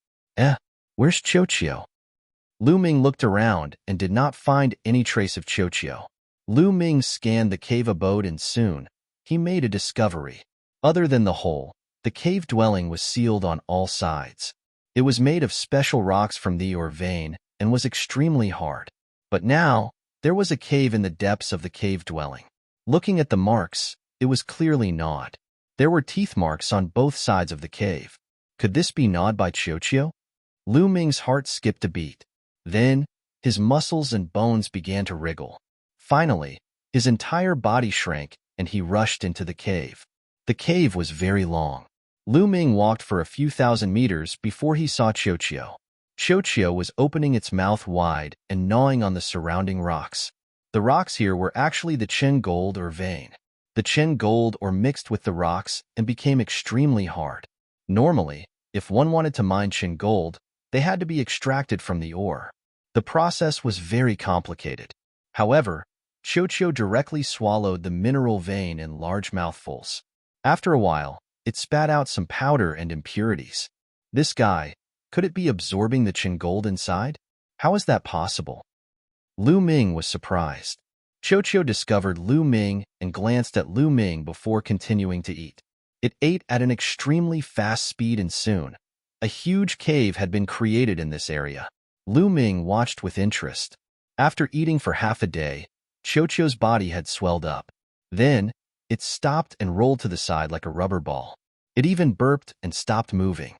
Where's Qiuqiu? Lu Ming looked around and did not find any trace of Qiuqiu. Lu Ming scanned the cave abode and soon, he made a discovery. Other than the hole, the cave dwelling was sealed on all sides. It was made of special rocks from the ore vein and was extremely hard. But now, there was a cave in the depths of the cave dwelling. Looking at the marks, it was clearly gnawed. There were teeth marks on both sides of the cave. Could this be gnawed by Qiuqiu? Lu Ming's heart skipped a beat. Then, his muscles and bones began to wriggle. Finally, his entire body shrank and he rushed into the cave. The cave was very long. Lu Ming walked for a few thousand meters before he saw Qiuqiu. Qiuqiu was opening its mouth wide and gnawing on the surrounding rocks. The rocks here were actually the Chen gold or vein. The Chen gold ore mixed with the rocks and became extremely hard. Normally, if one wanted to mine Chen gold, they had to be extracted from the ore. The process was very complicated. However, Qiuqiu directly swallowed the mineral vein in large mouthfuls. After a while, it spat out some powder and impurities. This guy, could it be absorbing the Chen gold inside? How is that possible? Lu Ming was surprised. Qiuqiu discovered Lu Ming and glanced at Lu Ming before continuing to eat. It ate at an extremely fast speed and soon, a huge cave had been created in this area. Lu Ming watched with interest. After eating for half a day, Qiuqiu's body had swelled up. Then, it stopped and rolled to the side like a rubber ball. It even burped and stopped moving.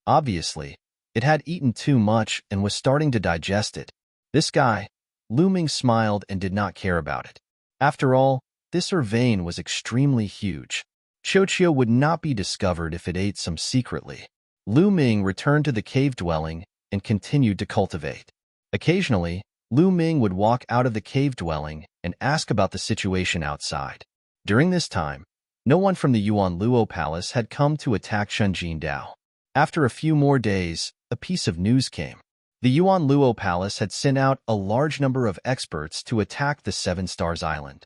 Obviously, it had eaten too much and was starting to digest it. This guy, Lu Ming smiled and did not care about it. After all, this vein was extremely huge. Qiuqiu would not be discovered if it ate some secretly. Lu Ming returned to the cave dwelling and continued to cultivate. Occasionally, Lu Ming would walk out of the cave dwelling and ask about the situation outside. During this time, no one from the Yuan Luo Palace had come to attack Dao. After a few more days, a piece of news came. The Yuan Luo Palace had sent out a large number of experts to attack the Seven Stars Island.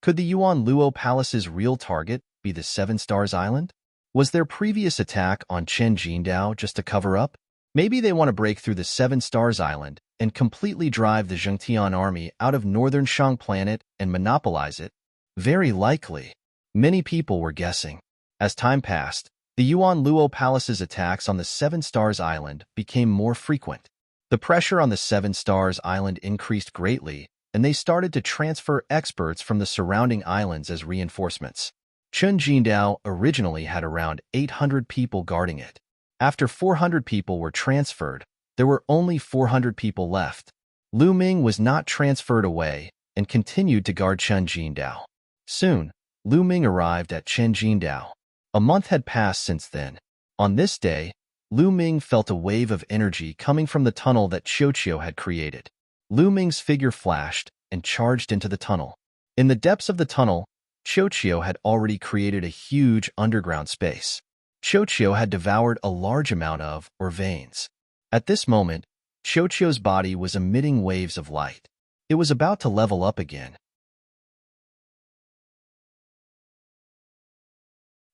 Could the Yuan Luo Palace's real target be the Seven Stars Island? Was their previous attack on Dao just a cover-up? Maybe they want to break through the Seven Stars Island and completely drive the Zhengtian army out of northern Shang planet and monopolize it. Very likely. Many people were guessing. As time passed, the Yuan Luo Palace's attacks on the Seven Stars Island became more frequent. The pressure on the Seven Stars Island increased greatly, and they started to transfer experts from the surrounding islands as reinforcements. Dao originally had around 800 people guarding it. After 400 people were transferred, there were only 400 people left. Lu Ming was not transferred away and continued to guard Dao. Soon, Lu Ming arrived at Dao. A month had passed since then. On this day, Lu Ming felt a wave of energy coming from the tunnel that Qiuqiu had created. Lu Ming's figure flashed and charged into the tunnel. In the depths of the tunnel, Qiuqiu had already created a huge underground space. Qiuqiu had devoured a large amount of veins. At this moment, Qiuqiu's body was emitting waves of light. It was about to level up again.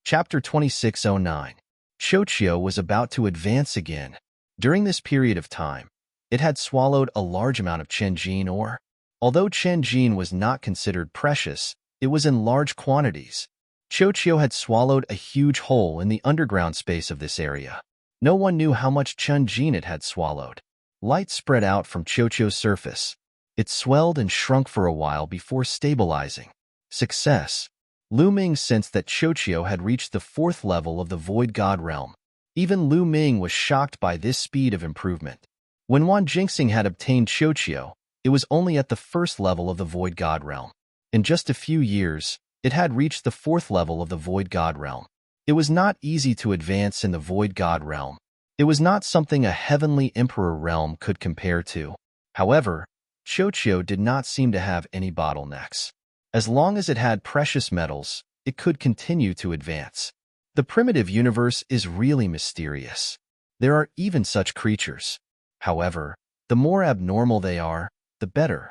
Chapter 2609. Qiuqiu was about to advance again. During this period of time, it had swallowed a large amount of Chen ore. Although Chen was not considered precious, it was in large quantities. Qiuqiu had swallowed a huge hole in the underground space of this area. No one knew how much Chen it had swallowed. Light spread out from Qiuqiu's surface. It swelled and shrunk for a while before stabilizing. Success. Lu Ming sensed that Qiuqiu had reached the 4th level of the Void God realm. Even Lu Ming was shocked by this speed of improvement. When Wan Jingxing had obtained Qiuqiu, it was only at the 1st level of the Void God realm. In just a few years, it had reached the 4th level of the Void God realm. It was not easy to advance in the Void God realm. It was not something a heavenly emperor realm could compare to. However, Qiuqiu did not seem to have any bottlenecks. As long as it had precious metals, it could continue to advance. The primitive universe is really mysterious. There are even such creatures. However, the more abnormal they are, the better.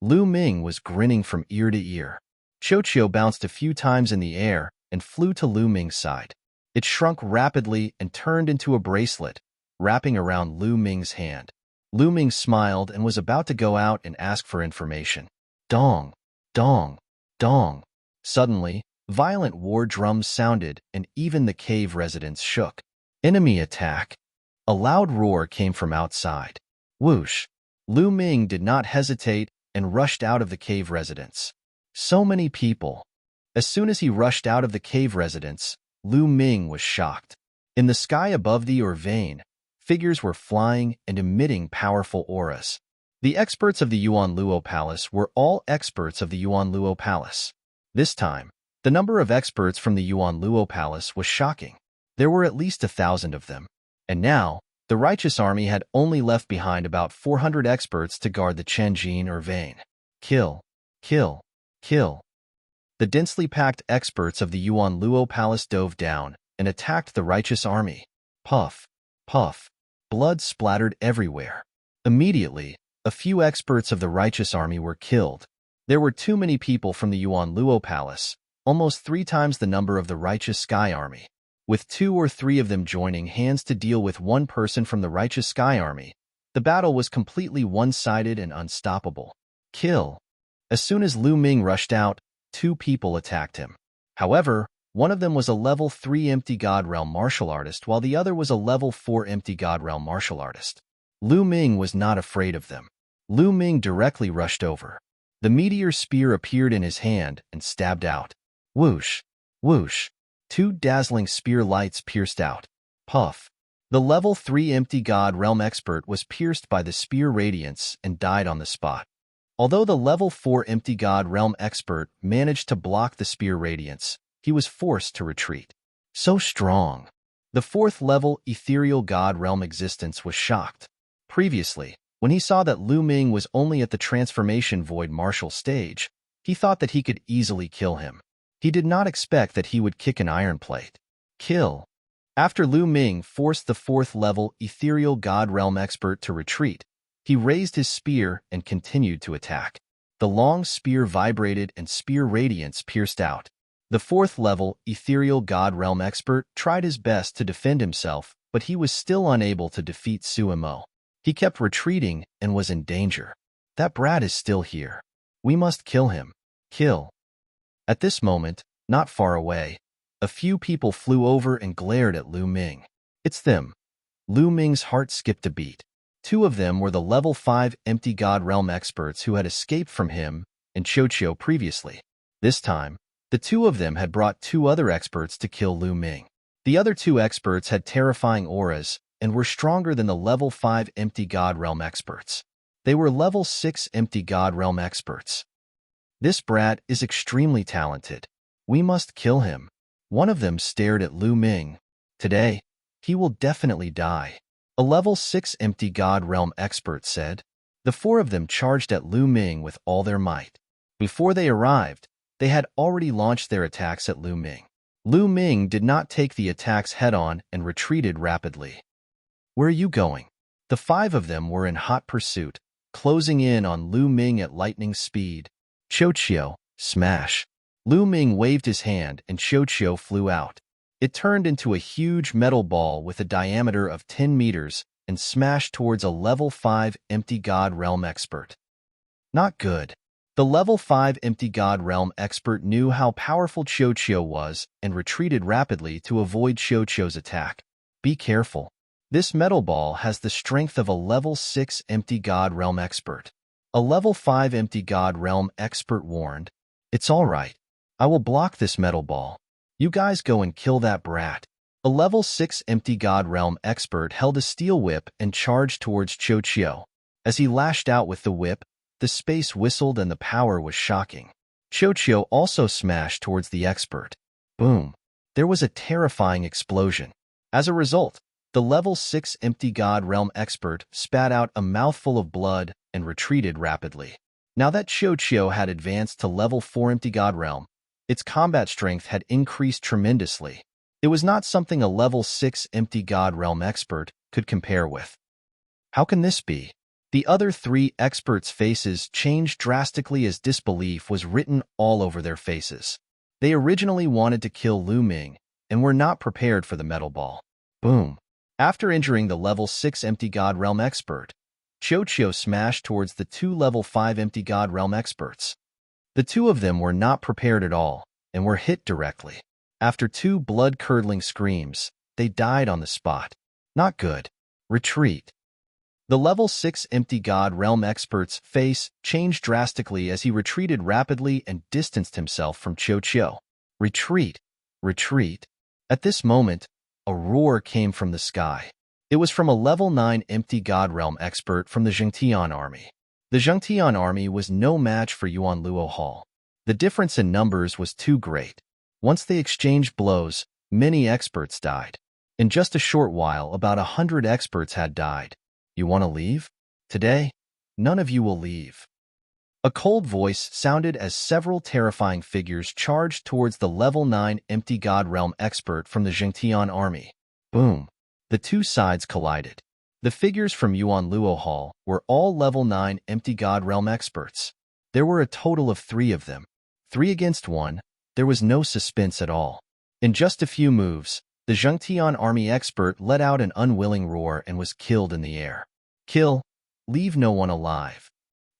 Lu Ming was grinning from ear to ear. Qiu bounced a few times in the air and flew to Lu Ming's side. It shrunk rapidly and turned into a bracelet, wrapping around Lu Ming's hand. Lu Ming smiled and was about to go out and ask for information. Dong, dong, dong. Suddenly, violent war drums sounded and even the cave residents shook. Enemy attack. A loud roar came from outside. Whoosh. Lu Ming did not hesitate and rushed out of the cave residence. So many people. As soon as he rushed out of the cave residence, Lu Ming was shocked. In the sky above the vein, figures were flying and emitting powerful auras. The experts of the Yuan Luo Palace were all experts of the Yuan Luo Palace. This time, the number of experts from the Yuan Luo Palace was shocking. There were at least 1,000 of them. And now, the righteous army had only left behind about 400 experts to guard the Chenjin vein. Kill, kill, kill. The densely packed experts of the Yuan Luo Palace dove down and attacked the righteous army. Puff, puff. Blood splattered everywhere. Immediately, a few experts of the righteous army were killed. There were too many people from the Yuan Luo Palace, almost 3 times the number of the righteous Sky Army. With 2 or 3 of them joining hands to deal with one person from the righteous Sky Army, the battle was completely one-sided and unstoppable. Kill. As soon as Lu Ming rushed out, 2 people attacked him. However, one of them was a level 3 Empty God Realm martial artist, while the other was a level 4 Empty God Realm martial artist. Lu Ming was not afraid of them. Lu Ming directly rushed over. The meteor spear appeared in his hand and stabbed out. Whoosh, whoosh. 2 dazzling spear lights pierced out. Puff. The level 3 Empty God Realm expert was pierced by the spear radiance and died on the spot. Although the level 4 Empty God Realm expert managed to block the spear radiance, he was forced to retreat. So strong. The 4th level Ethereal God Realm existence was shocked. Previously, when he saw that Lu Ming was only at the Transformation Void martial stage, he thought that he could easily kill him. He did not expect that he would kick an iron plate. Kill. After Lu Ming forced the 4th level Ethereal God Realm expert to retreat, he raised his spear and continued to attack. The long spear vibrated and spear radiance pierced out. The 4th level Ethereal God Realm expert tried his best to defend himself, but he was still unable to defeat Suemo. He kept retreating and was in danger. That brat is still here. We must kill him. Kill. At this moment, not far away, a few people flew over and glared at Lu Ming. It's them. Lu Ming's heart skipped a beat. 2 of them were the level 5 Empty God Realm experts who had escaped from him and Qiu previously. This time, the 2 of them had brought 2 other experts to kill Lu Ming. The other 2 experts had terrifying auras and were stronger than the level 5 Empty God Realm experts. They were level 6 Empty God Realm experts. This brat is extremely talented. We must kill him. One of them stared at Lu Ming. Today, he will definitely die. A level 6 Empty God Realm expert said. The 4 of them charged at Lu Ming with all their might. Before they arrived, they had already launched their attacks at Lu Ming. Lu Ming did not take the attacks head-on and retreated rapidly. Where are you going? The 5 of them were in hot pursuit, closing in on Lu Ming at lightning speed. Qiu, smash. Lu Ming waved his hand and Qiu flew out. It turned into a huge metal ball with a diameter of 10 meters and smashed towards a level 5 Empty God Realm expert. Not good. The level 5 Empty God Realm expert knew how powerful Qiu was and retreated rapidly to avoid Qiu's attack. Be careful. This metal ball has the strength of a level 6 Empty God Realm expert. A level 5 Empty God Realm expert warned, "It's all right. I will block this metal ball. You guys go and kill that brat." A level 6 Empty God Realm expert held a steel whip and charged towards Qiu. As he lashed out with the whip, the space whistled and the power was shocking. Qiu also smashed towards the expert. Boom. There was a terrifying explosion. As a result, the level 6 Empty God Realm expert spat out a mouthful of blood and retreated rapidly. Now that Qiu had advanced to level 4 Empty God Realm, its combat strength had increased tremendously. It was not something a level 6 Empty God Realm expert could compare with. How can this be? The other three experts' faces changed drastically as disbelief was written all over their faces. They originally wanted to kill Lu Ming and were not prepared for the metal ball. Boom. After injuring the level 6 Empty God Realm expert, Qiu smashed towards the two level 5 Empty God Realm experts. The two of them were not prepared at all and were hit directly. After two blood-curdling screams, they died on the spot. Not good. Retreat. The level 6 Empty God Realm expert's face changed drastically as he retreated rapidly and distanced himself from Qiu. Retreat. Retreat. At this moment, a roar came from the sky. It was from a level 9 Empty God Realm expert from the Zhengtian army. The Zhengtian army was no match for Yuan Luo Hall. The difference in numbers was too great. Once they exchanged blows, many experts died. In just a short while, about 100 experts had died. You want to leave? Today, none of you will leave. A cold voice sounded as several terrifying figures charged towards the level 9 Empty God Realm expert from the Zhengtian army. Boom. The two sides collided. The figures from Yuan Luo Hall were all level 9 Empty God Realm experts. There were a total of 3 of them. 3 against 1, there was no suspense at all. In just a few moves, the Zhengtian army expert let out an unwilling roar and was killed in the air. Kill. Leave no one alive.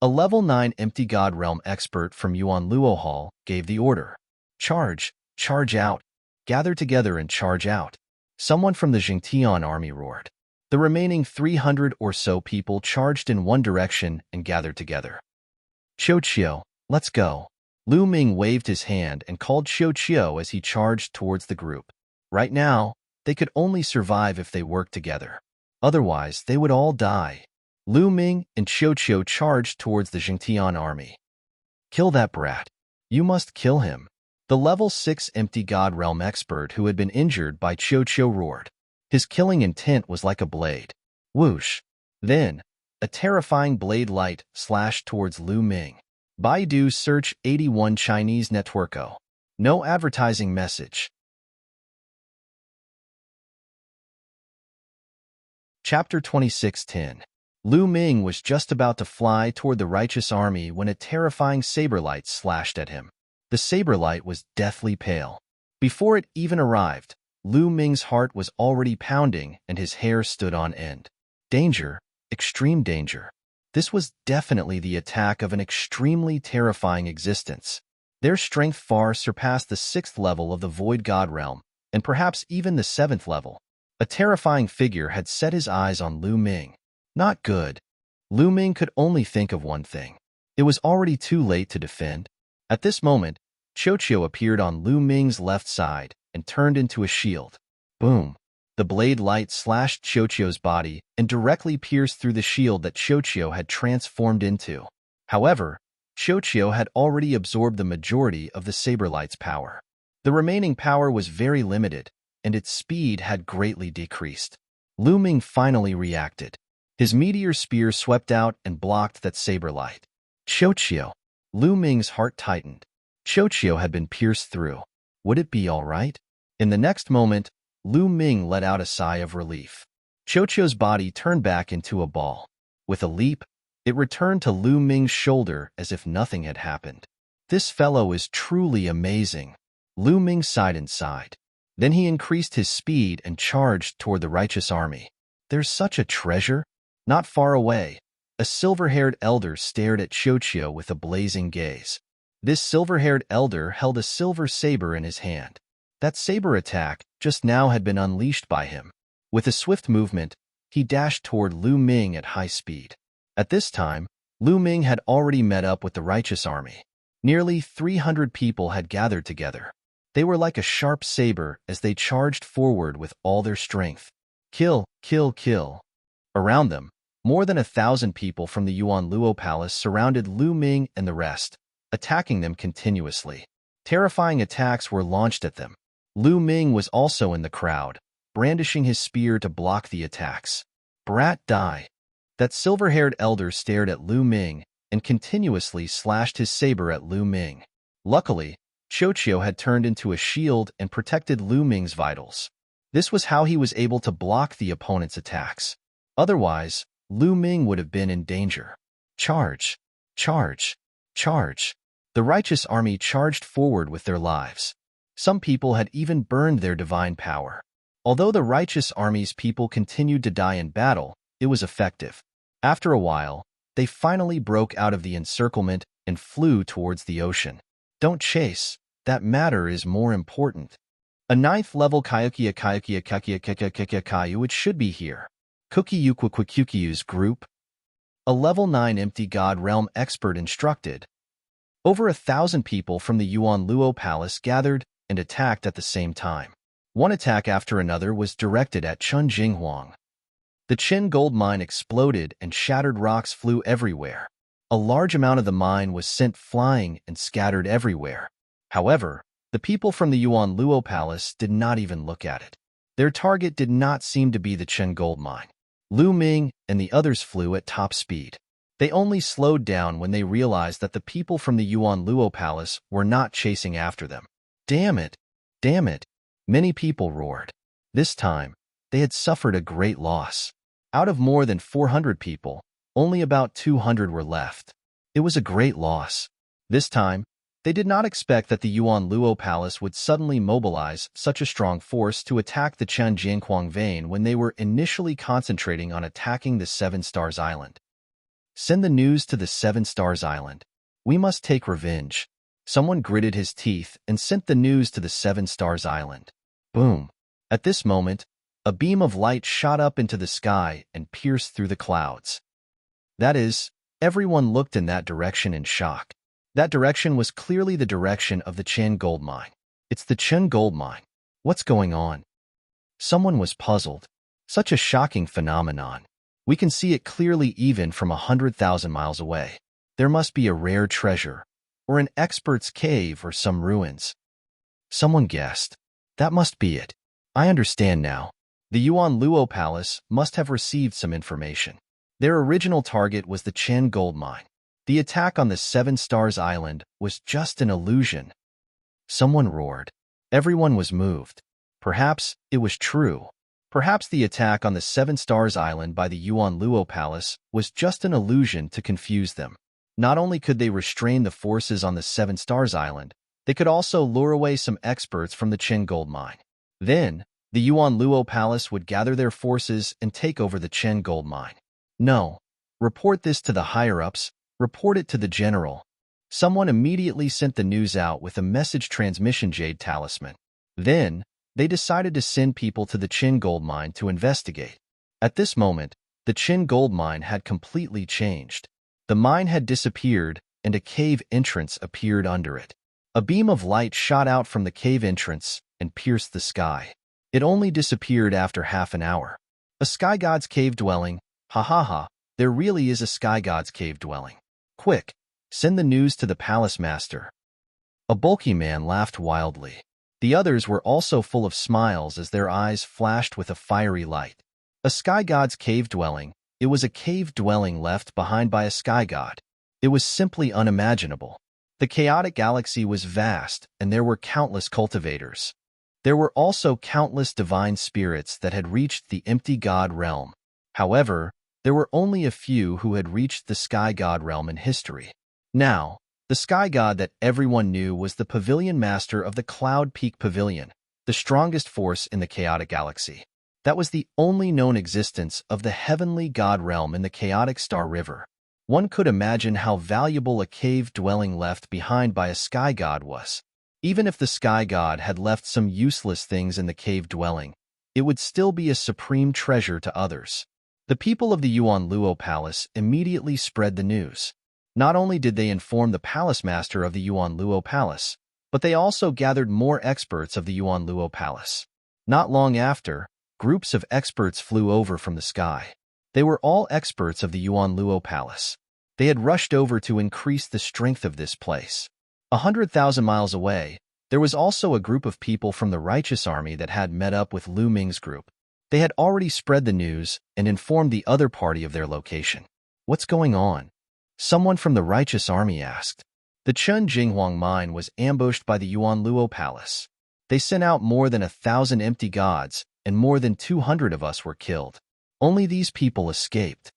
A level 9 Empty God Realm expert from Yuan Luo Hall gave the order. Charge. Charge out. Gather together and charge out. Someone from the Zhengtian army roared. The remaining 300 or so people charged in one direction and gathered together. Qiu, let's go. Lu Ming waved his hand and called Qiu as he charged towards the group. Right now, they could only survive if they worked together. Otherwise, they would all die. Lu Ming and Qiu charged towards the Zhengtian army. Kill that brat. You must kill him. The level 6 Empty God Realm expert who had been injured by Qiu roared. His killing intent was like a blade. Whoosh. Then, a terrifying blade light slashed towards Lu Ming. Baidu Search 81 Chinese Networko. No advertising message. Chapter 26:10. Lu Ming was just about to fly toward the righteous army when a terrifying saber light slashed at him. The saber light was deathly pale. Before it even arrived, Lu Ming's heart was already pounding and his hair stood on end. Danger, extreme danger. This was definitely the attack of an extremely terrifying existence. Their strength far surpassed the 6th level of the Void God Realm, and perhaps even the 7th level. A terrifying figure had set his eyes on Lu Ming. Not good. Lu Ming could only think of one thing. It was already too late to defend. At this moment, Qiu appeared on Lu Ming's left side and turned into a shield. Boom. The blade light slashed Qiu's body and directly pierced through the shield that Qiu had transformed into. However, Qiu had already absorbed the majority of the saber light's power. The remaining power was very limited, and its speed had greatly decreased. Lu Ming finally reacted. His meteor spear swept out and blocked that saber light. Qiu. Lu Ming's heart tightened. Qiu had been pierced through. Would it be all right? In the next moment, Lu Ming let out a sigh of relief. Qiu's body turned back into a ball. With a leap, it returned to Lu Ming's shoulder as if nothing had happened. This fellow is truly amazing. Lu Ming sighed and sighed. Then he increased his speed and charged toward the righteous army. There's such a treasure. Not far away, a silver-haired elder stared at Qiu with a blazing gaze. This silver-haired elder held a silver saber in his hand. That saber attack just now had been unleashed by him. With a swift movement, he dashed toward Lu Ming at high speed. At this time, Lu Ming had already met up with the righteous army. Nearly 300 people had gathered together. They were like a sharp saber as they charged forward with all their strength. Kill, kill, kill. Around them, more than 1,000 people from the Yuan Luo Palace surrounded Lu Ming and the rest, attacking them continuously. Terrifying attacks were launched at them. Lu Ming was also in the crowd, brandishing his spear to block the attacks. Brat, die. That silver-haired elder stared at Lu Ming and continuously slashed his saber at Lu Ming. Luckily, Qiu had turned into a shield and protected Lu Ming's vitals. This was how he was able to block the opponent's attacks. Otherwise, Lu Ming would have been in danger. Charge! Charge! Charge! The righteous army charged forward with their lives. Some people had even burned their divine power. Although the righteous army's people continued to die in battle, it was effective. After a while, they finally broke out of the encirclement and flew towards the ocean. Don't chase. That matter is more important. A 9th level Kayukia it should be here. Kukyu's group. A level 9 empty god realm expert instructed. Over 1,000 people from the Yuan Luo Palace gathered and attacked at the same time. One attack after another was directed at Chun Jinghuang. The Qin gold mine exploded and shattered rocks flew everywhere. A large amount of the mine was sent flying and scattered everywhere. However, the people from the Yuan Luo Palace did not even look at it. Their target did not seem to be the Qin gold mine. Lu Ming and the others flew at top speed. They only slowed down when they realized that the people from the Yuan Luo Palace were not chasing after them. Damn it! Damn it! Many people roared. This time, they had suffered a great loss. Out of more than 400 people, only about 200 were left. It was a great loss. This time, they did not expect that the Yuan Luo Palace would suddenly mobilize such a strong force to attack the Changjianghuang vein when they were initially concentrating on attacking the Seven Stars Island. Send the news to the Seven Stars Island. We must take revenge. Someone gritted his teeth and sent the news to the Seven Stars Island. Boom. At this moment, a beam of light shot up into the sky and pierced through the clouds. That is, everyone looked in that direction in shock. That direction was clearly the direction of the Chen gold mine. It's the Chen gold mine. What's going on? Someone was puzzled. Such a shocking phenomenon. We can see it clearly even from 100,000 miles away. There must be a rare treasure, or an expert's cave or some ruins. Someone guessed. That must be it. I understand now. The Yuan Luo Palace must have received some information. Their original target was the Chen gold mine. The attack on the Seven Stars Island was just an illusion. Someone roared. Everyone was moved. Perhaps it was true. Perhaps the attack on the Seven Stars Island by the Yuan Luo Palace was just an illusion to confuse them. Not only could they restrain the forces on the Seven Stars Island, they could also lure away some experts from the Chen gold mine. Then, the Yuan Luo Palace would gather their forces and take over the Chen gold mine. No. Report this to the higher-ups. Report it to the general. Someone immediately sent the news out with a message transmission jade talisman. Then, they decided to send people to the Qin gold mine to investigate. At this moment, the Qin gold mine had completely changed. The mine had disappeared, and a cave entrance appeared under it. A beam of light shot out from the cave entrance and pierced the sky. It only disappeared after half an hour. A sky god's cave dwelling. Ha ha ha, there really is a sky god's cave dwelling. Quick, send the news to the palace master. A bulky man laughed wildly. The others were also full of smiles as their eyes flashed with a fiery light. A sky god's cave dwelling. It was a cave dwelling left behind by a sky god. It was simply unimaginable. The chaotic galaxy was vast, and there were countless cultivators. There were also countless divine spirits that had reached the empty god realm. However, there were only a few who had reached the sky god realm in history. Now, the sky god that everyone knew was the pavilion master of the Cloud Peak Pavilion, the strongest force in the chaotic galaxy. That was the only known existence of the heavenly god realm in the chaotic star river. One could imagine how valuable a cave dwelling left behind by a sky god was. Even if the sky god had left some useless things in the cave dwelling, it would still be a supreme treasure to others. The people of the Yuan Luo Palace immediately spread the news. Not only did they inform the palace master of the Yuan Luo Palace, but they also gathered more experts of the Yuan Luo Palace. Not long after, groups of experts flew over from the sky. They were all experts of the Yuan Luo Palace. They had rushed over to increase the strength of this place. 100,000 miles away, there was also a group of people from the righteous army that had met up with Lu Ming's group. They had already spread the news and informed the other party of their location. What's going on? Someone from the righteous army asked. The Chun Jinghuang mine was ambushed by the Yuan Luo Palace. They sent out more than 1,000 empty gods, and more than 200 of us were killed. Only these people escaped.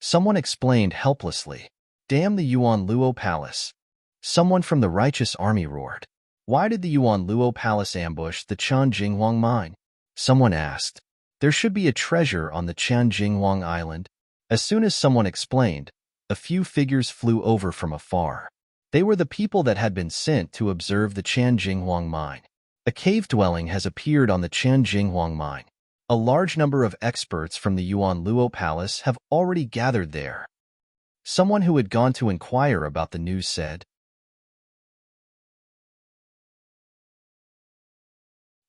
Someone explained helplessly. Damn the Yuan Luo Palace. Someone from the righteous army roared. Why did the Yuan Luo Palace ambush the Chanjinghuang mine? Someone asked. There should be a treasure on the Chanjinghuang Island. As soon as someone explained, a few figures flew over from afar. They were the people that had been sent to observe the Chanjinghuang mine. A cave dwelling has appeared on the Chanjinghuang mine. A large number of experts from the Yuan Luo Palace have already gathered there. Someone who had gone to inquire about the news said.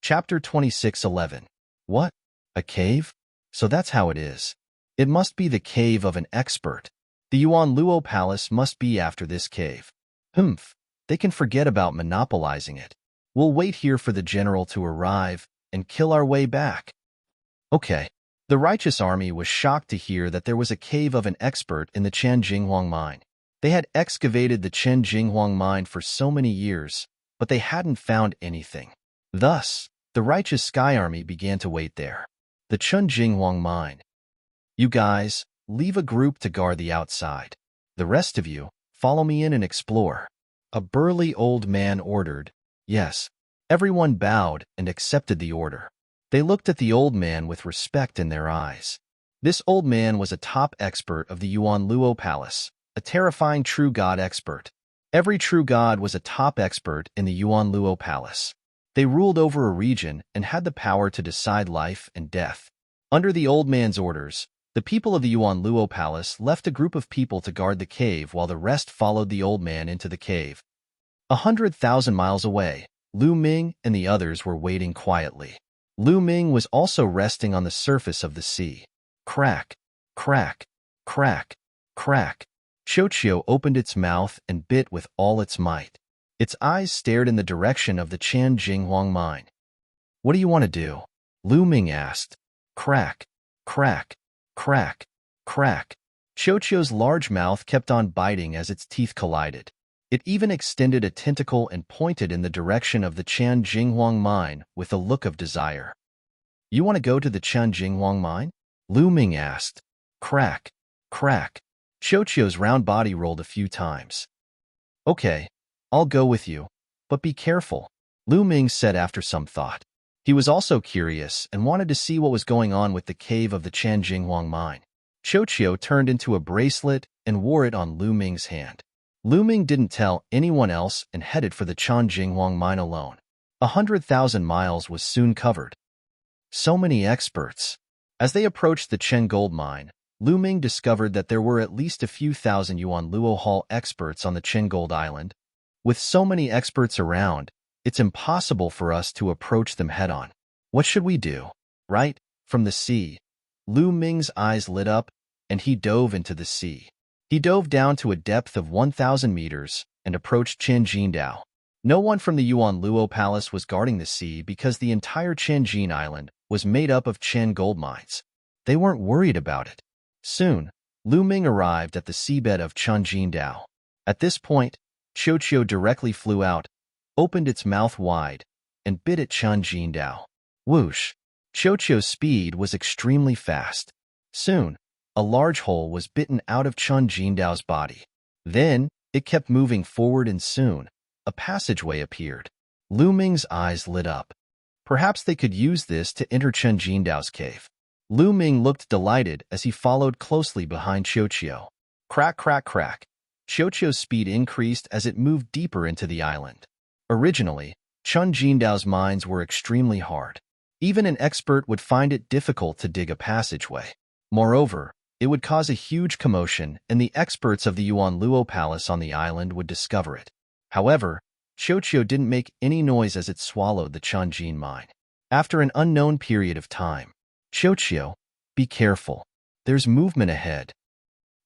Chapter 26:11. What? A cave? So that's how it is. It must be the cave of an expert. The Yuan Luo Palace must be after this cave. Humph, they can forget about monopolizing it. We'll wait here for the general to arrive and kill our way back. Okay. The righteous army was shocked to hear that there was a cave of an expert in the Chanjinghuang mine. They had excavated the Chanjinghuang mine for so many years, but they hadn't found anything. Thus, the righteous sky army began to wait there. The Chanjinghuang mine. You guys, leave a group to guard the outside. The rest of you, follow me in and explore. A burly old man ordered. Yes. Everyone bowed and accepted the order. They looked at the old man with respect in their eyes. This old man was a top expert of the Yuan Luo Palace, a terrifying true god expert. Every true god was a top expert in the Yuan Luo Palace. They ruled over a region and had the power to decide life and death. Under the old man's orders, the people of the Yuan Luo Palace left a group of people to guard the cave while the rest followed the old man into the cave. 100,000 miles away, Lu Ming and the others were waiting quietly. Lu Ming was also resting on the surface of the sea. Crack, crack, crack, crack. Qiuqiu opened its mouth and bit with all its might. Its eyes stared in the direction of the Chanjinghuang mine. What do you want to do? Lu Ming asked. Crack, crack, crack, crack. Qiuqiu's large mouth kept on biting as its teeth collided. It even extended a tentacle and pointed in the direction of the Chanjinghuang mine with a look of desire. You want to go to the Chanjinghuang mine? Lu Ming asked. Crack, crack. Qiuqiu's round body rolled a few times. Okay, I'll go with you, but be careful, Lu Ming said after some thought. He was also curious and wanted to see what was going on with the cave of the Chanjinghuang mine. Qiuqiu turned into a bracelet and wore it on Lu Ming's hand. Lu Ming didn't tell anyone else and headed for the Chanjinghuang mine alone. 100,000 miles was soon covered. So many experts. As they approached the Chen gold mine, Lu Ming discovered that there were at least a few thousand Yuan Luo Hall experts on the Chen Gold Island. With so many experts around, it's impossible for us to approach them head-on. What should we do? Right? From the sea. Lu Ming's eyes lit up, and he dove into the sea. He dove down to a depth of 1,000 meters and approached Chanjindao. No one from the Yuan Luo Palace was guarding the sea because the entire Chanjin Island was made up of Chen gold mines. They weren't worried about it. Soon, Lu Ming arrived at the seabed of Chanjindao. At this point, Qiuqiu directly flew out, opened its mouth wide, and bit at Chanjindao. Whoosh! Qiuqiu's speed was extremely fast. Soon, a large hole was bitten out of Chanjindao's body. Then, it kept moving forward and soon, a passageway appeared. Lu Ming's eyes lit up. Perhaps they could use this to enter Chanjindao's cave. Lu Ming looked delighted as he followed closely behind Qiuqiu. Crack, crack, crack. Qiuqiu's speed increased as it moved deeper into the island. Originally, Chanjindao's mines were extremely hard. Even an expert would find it difficult to dig a passageway. Moreover, it would cause a huge commotion and the experts of the Yuan Luo Palace on the island would discover it. However, Qiuqiu didn't make any noise as it swallowed the Chanjin mine. After an unknown period of time, Qiuqiu, be careful. There's movement ahead.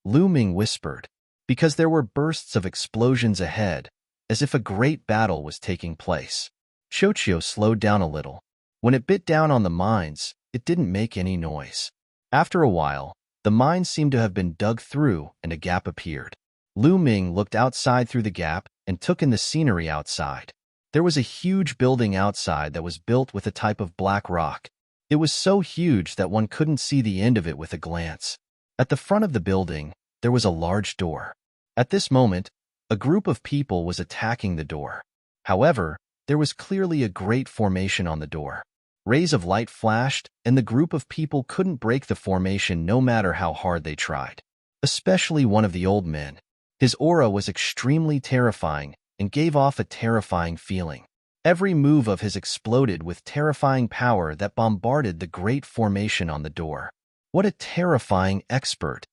Lu Ming whispered, because there were bursts of explosions ahead, as if a great battle was taking place. Qiuqiu slowed down a little. When it bit down on the mines, it didn't make any noise. After a while, the mines seemed to have been dug through and a gap appeared. Lu Ming looked outside through the gap and took in the scenery outside. There was a huge building outside that was built with a type of black rock. It was so huge that one couldn't see the end of it with a glance. At the front of the building, there was a large door. At this moment, a group of people was attacking the door. However, there was clearly a great formation on the door. Rays of light flashed, and the group of people couldn't break the formation no matter how hard they tried. Especially one of the old men. His aura was extremely terrifying and gave off a terrifying feeling. Every move of his exploded with terrifying power that bombarded the great formation on the door. What a terrifying expert!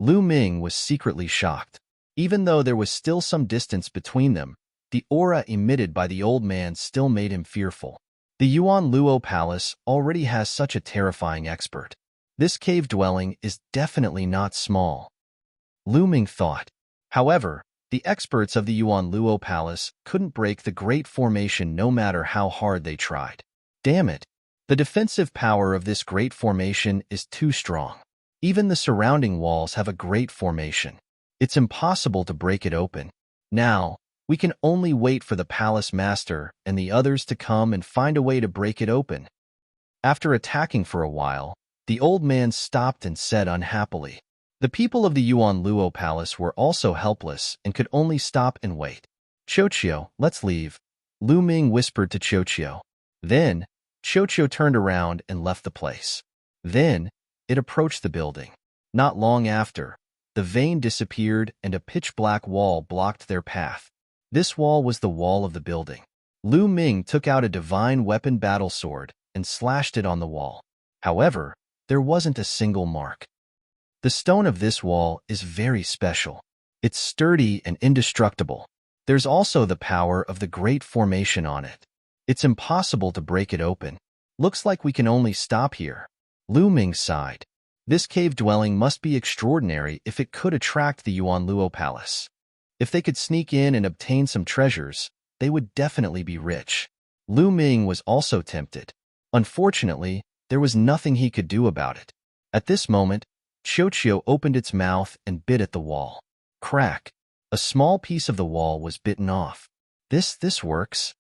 Lu Ming was secretly shocked. Even though there was still some distance between them, the aura emitted by the old man still made him fearful. The Yuan Luo Palace already has such a terrifying expert. This cave dwelling is definitely not small. Lu Ming thought. However, the experts of the Yuan Luo Palace couldn't break the great formation no matter how hard they tried. Damn it! The defensive power of this great formation is too strong. Even the surrounding walls have a great formation. It's impossible to break it open. Now, we can only wait for the palace master and the others to come and find a way to break it open. After attacking for a while, the old man stopped and said unhappily. The people of the Yuan Luo Palace were also helpless and could only stop and wait. Qiuqiu, let's leave, Lu Ming whispered to Qiuqiu. Then, Qiuqiu turned around and left the place. Then, it approached the building. Not long after, the vein disappeared and a pitch-black wall blocked their path. This wall was the wall of the building. Lu Ming took out a divine weapon battle sword and slashed it on the wall. However, there wasn't a single mark. The stone of this wall is very special. It's sturdy and indestructible. There's also the power of the great formation on it. It's impossible to break it open. Looks like we can only stop here. Lu Ming sighed. This cave dwelling must be extraordinary if it could attract the Yuan Luo Palace. If they could sneak in and obtain some treasures, they would definitely be rich. Lu Ming was also tempted. Unfortunately, there was nothing he could do about it. At this moment, Qiuqiu opened its mouth and bit at the wall. Crack! A small piece of the wall was bitten off. This works.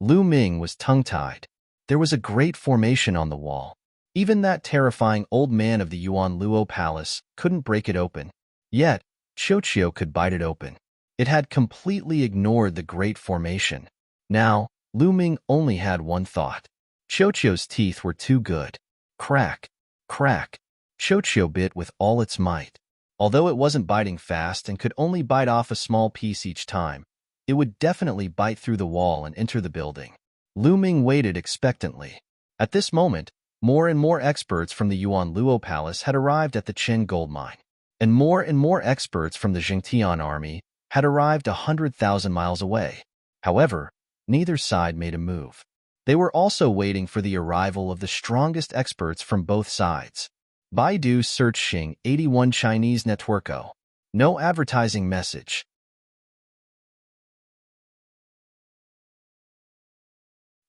Lu Ming was tongue-tied. There was a great formation on the wall. Even that terrifying old man of the Yuan Luo Palace couldn't break it open. Yet, Qiuqiu could bite it open. It had completely ignored the great formation. Now, Lu Ming only had one thought. Qiuqiu's teeth were too good. Crack! Crack! Qiuqiu bit with all its might. Although it wasn't biting fast and could only bite off a small piece each time, it would definitely bite through the wall and enter the building. Lu Ming waited expectantly. At this moment, more and more experts from the Yuan Luo Palace had arrived at the Qin gold mine, and more experts from the Jingtian army had arrived 100,000 miles away. However, neither side made a move. They were also waiting for the arrival of the strongest experts from both sides. Baidu search Xing 81 Chinese Networko. No advertising message.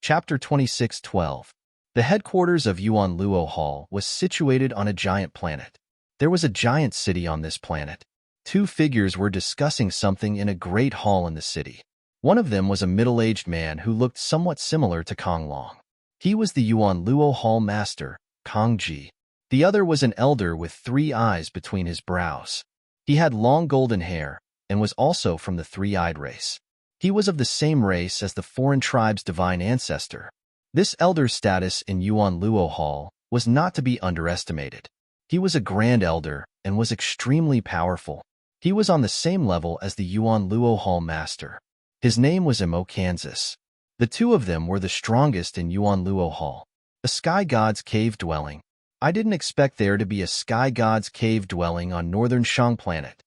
Chapter 26:12. The headquarters of Yuan Luo Hall was situated on a giant planet. There was a giant city on this planet. Two figures were discussing something in a great hall in the city. One of them was a middle-aged man who looked somewhat similar to Kong Long. He was the Yuan Luo Hall master, Kong Ji. The other was an elder with 3 eyes between his brows. He had long golden hair and was also from the 3-eyed race. He was of the same race as the foreign tribe's divine ancestor. This elder's status in Yuan Luo Hall was not to be underestimated. He was a grand elder and was extremely powerful. He was on the same level as the Yuan Luo Hall master. His name was Imo Kansas. The two of them were the strongest in Yuan Luo Hall. A sky god's cave dwelling. I didn't expect there to be a sky god's cave dwelling on northern Shang planet.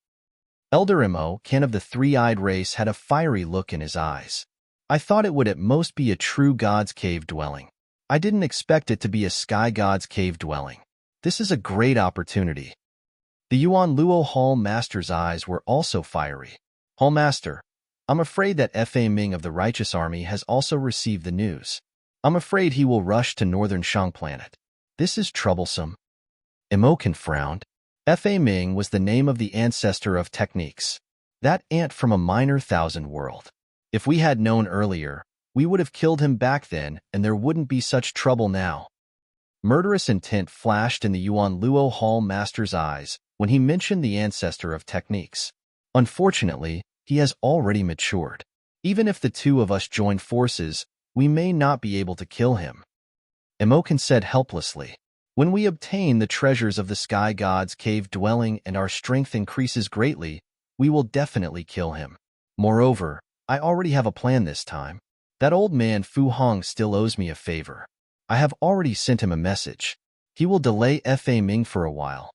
Elder Imo, Ken of the 3-eyed race, had a fiery look in his eyes. I thought it would at most be a true god's cave dwelling. I didn't expect it to be a sky god's cave dwelling. This is a great opportunity. The Yuan Luo Hall master's eyes were also fiery. Hall master, I'm afraid that Fa Ming of the Righteous Army has also received the news. I'm afraid he will rush to northern Shang planet. This is troublesome. Imoken frowned. Fa Ming was the name of the ancestor of techniques. That ant from a minor thousand world. If we had known earlier, we would have killed him back then and there wouldn't be such trouble now. Murderous intent flashed in the Yuan Luo Hall master's eyes when he mentioned the ancestor of techniques. Unfortunately, he has already matured. Even if the two of us join forces, we may not be able to kill him. Emokin said helplessly. When we obtain the treasures of the sky god's cave dwelling and our strength increases greatly, we will definitely kill him. Moreover, I already have a plan this time. That old man Fu Hong still owes me a favor. I have already sent him a message. He will delay Fa Ming for a while.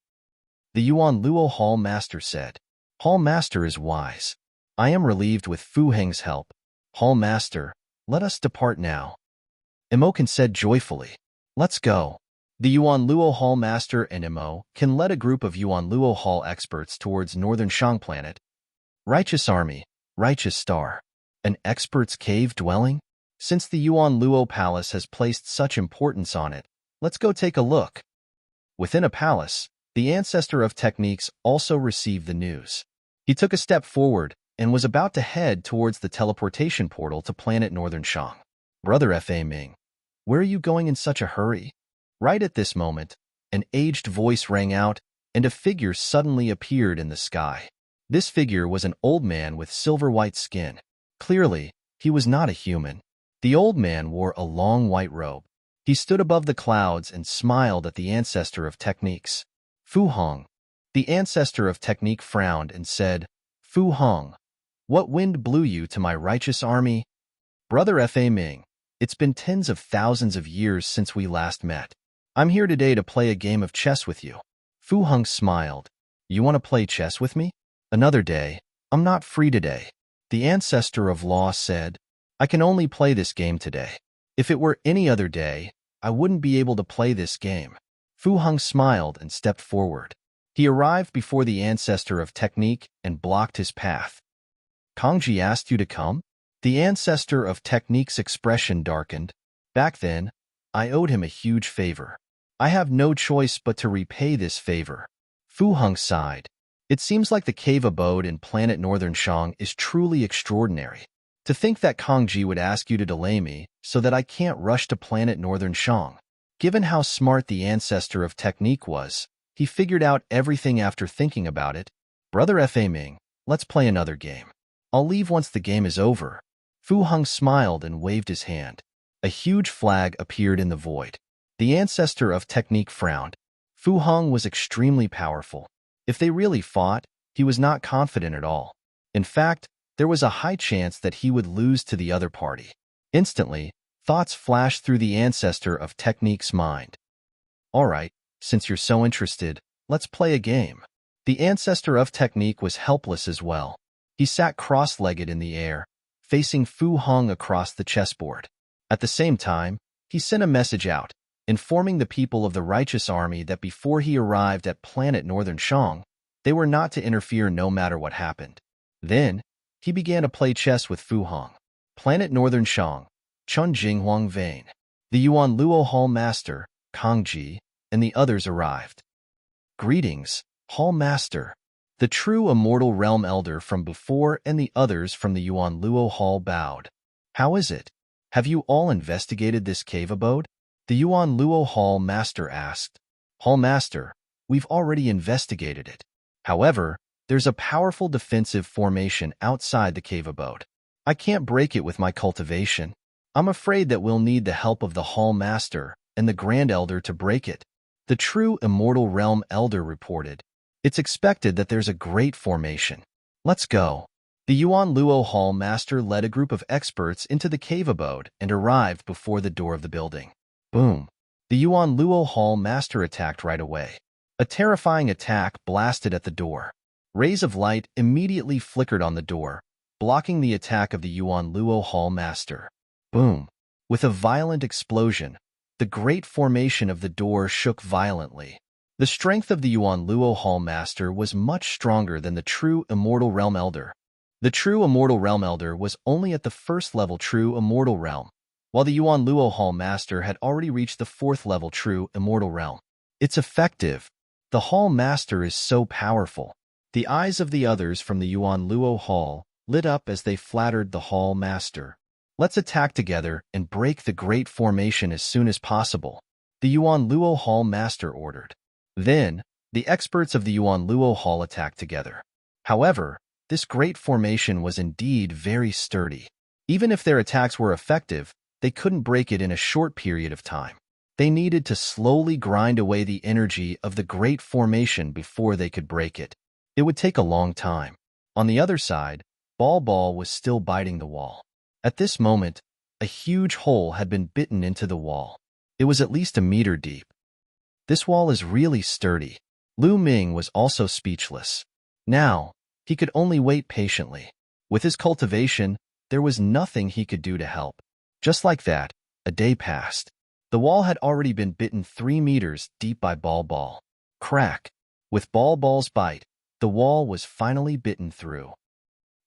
The Yuan Luo Hall Master said. Hall Master is wise. I am relieved with Fu Heng's help. Hall Master, let us depart now. Emokin said joyfully. Let's go. The Yuan Luo Hall Master and Emo can lead a group of Yuan Luo Hall experts towards Northern Shang Planet. Righteous Army, Righteous Star. An expert's cave dwelling? Since the Yuan Luo Palace has placed such importance on it, let's go take a look. Within a palace, the ancestor of techniques also received the news. He took a step forward and was about to head towards the teleportation portal to planet Northern Shang. Brother Fa Ming, where are you going in such a hurry? Right at this moment, an aged voice rang out, and a figure suddenly appeared in the sky. This figure was an old man with silver-white skin. Clearly, he was not a human. The old man wore a long white robe. He stood above the clouds and smiled at the ancestor of techniques. Fu Hong. The ancestor of technique frowned and said, Fu Hong, what wind blew you to my righteous army? Brother Fa Ming, it's been tens of thousands of years since we last met. I'm here today to play a game of chess with you. Fu Hong smiled. You want to play chess with me? Another day. I'm not free today. The ancestor of law said, I can only play this game today. If it were any other day, I wouldn't be able to play this game. Fu Hong smiled and stepped forward. He arrived before the ancestor of technique and blocked his path. Kongji asked you to come? The ancestor of technique's expression darkened. Back then, I owed him a huge favor. I have no choice but to repay this favor. Fu Hong sighed. It seems like the cave abode in planet Northern Shang is truly extraordinary. To think that Kongji would ask you to delay me so that I can't rush to planet Northern Shang. Given how smart the ancestor of technique was, he figured out everything after thinking about it. Brother Fa Ming, let's play another game. I'll leave once the game is over. Fu Hong smiled and waved his hand. A huge flag appeared in the void. The ancestor of technique frowned. Fu Hong was extremely powerful. If they really fought, he was not confident at all. In fact, there was a high chance that he would lose to the other party. Instantly, thoughts flashed through the ancestor of technique's mind. All right, since you're so interested, let's play a game. The ancestor of technique was helpless as well. He sat cross-legged in the air, facing Fu Hong across the chessboard. At the same time, he sent a message out, informing the people of the Righteous Army that before he arrived at planet Northern Shang, they were not to interfere no matter what happened. Then, he began to play chess with Fu Hong. Planet Northern Shang, Chun Jinghuang Vane. The Yuan Luo Hall Master, Kongji, and the others arrived. Greetings, Hall Master. The true immortal realm elder from before and the others from the Yuan Luo Hall bowed. How is it? Have you all investigated this cave abode? The Yuan Luo Hall Master asked. Hall Master, we've already investigated it. However, there's a powerful defensive formation outside the cave abode. I can't break it with my cultivation. I'm afraid that we'll need the help of the Hall Master and the Grand Elder to break it. The true immortal realm elder reported. It's expected that there's a great formation. Let's go. The Yuan Luo Hall Master led a group of experts into the cave abode and arrived before the door of the building. Boom. The Yuan Luo Hall Master attacked right away. A terrifying attack blasted at the door. Rays of light immediately flickered on the door, blocking the attack of the Yuan Luo Hall Master. Boom. With a violent explosion, the great formation of the door shook violently. The strength of the Yuan Luo Hall Master was much stronger than the true Immortal Realm Elder. The true Immortal Realm Elder was only at the first level True Immortal Realm, while the Yuan Luo Hall Master had already reached the fourth level True Immortal Realm. It's effective. The Hall Master is so powerful. The eyes of the others from the Yuan Luo Hall lit up as they flattered the Hall Master. Let's attack together and break the great formation as soon as possible, the Yuan Luo Hall Master ordered. Then, The experts of the Yuan Luo Hall attacked together. However, this great formation was indeed very sturdy. Even if their attacks were effective, they couldn't break it in a short period of time. They needed to slowly grind away the energy of the great formation before they could break it. It would take a long time. On the other side, Ball was still biting the wall. At this moment, a huge hole had been bitten into the wall. It was at least a meter deep. This wall is really sturdy. Lu Ming was also speechless. Now, he could only wait patiently. With his cultivation, there was nothing he could do to help. Just like that, a day passed. The wall had already been bitten 3 meters deep by Ball. Crack. With Ball's bite, the wall was finally bitten through.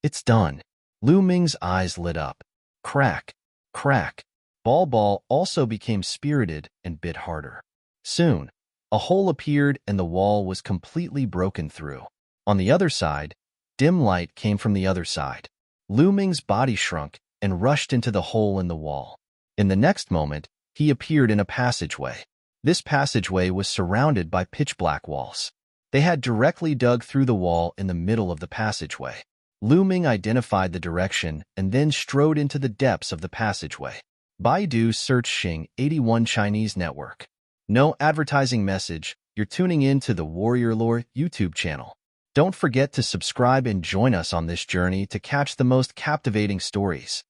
It's done. Lu Ming's eyes lit up. Crack. Crack. Ball also became spirited and bit harder. Soon, a hole appeared and the wall was completely broken through. On the other side, dim light came from the other side. Lu Ming's body shrunk and rushed into the hole in the wall. In the next moment, he appeared in a passageway. This passageway was surrounded by pitch-black walls. They had directly dug through the wall in the middle of the passageway. Lu Ming identified the direction and then strode into the depths of the passageway. Baidu search Xing 81 Chinese network. No advertising message. You're tuning in to the Warrior Lore YouTube channel. Don't forget to subscribe and join us on this journey to catch the most captivating stories.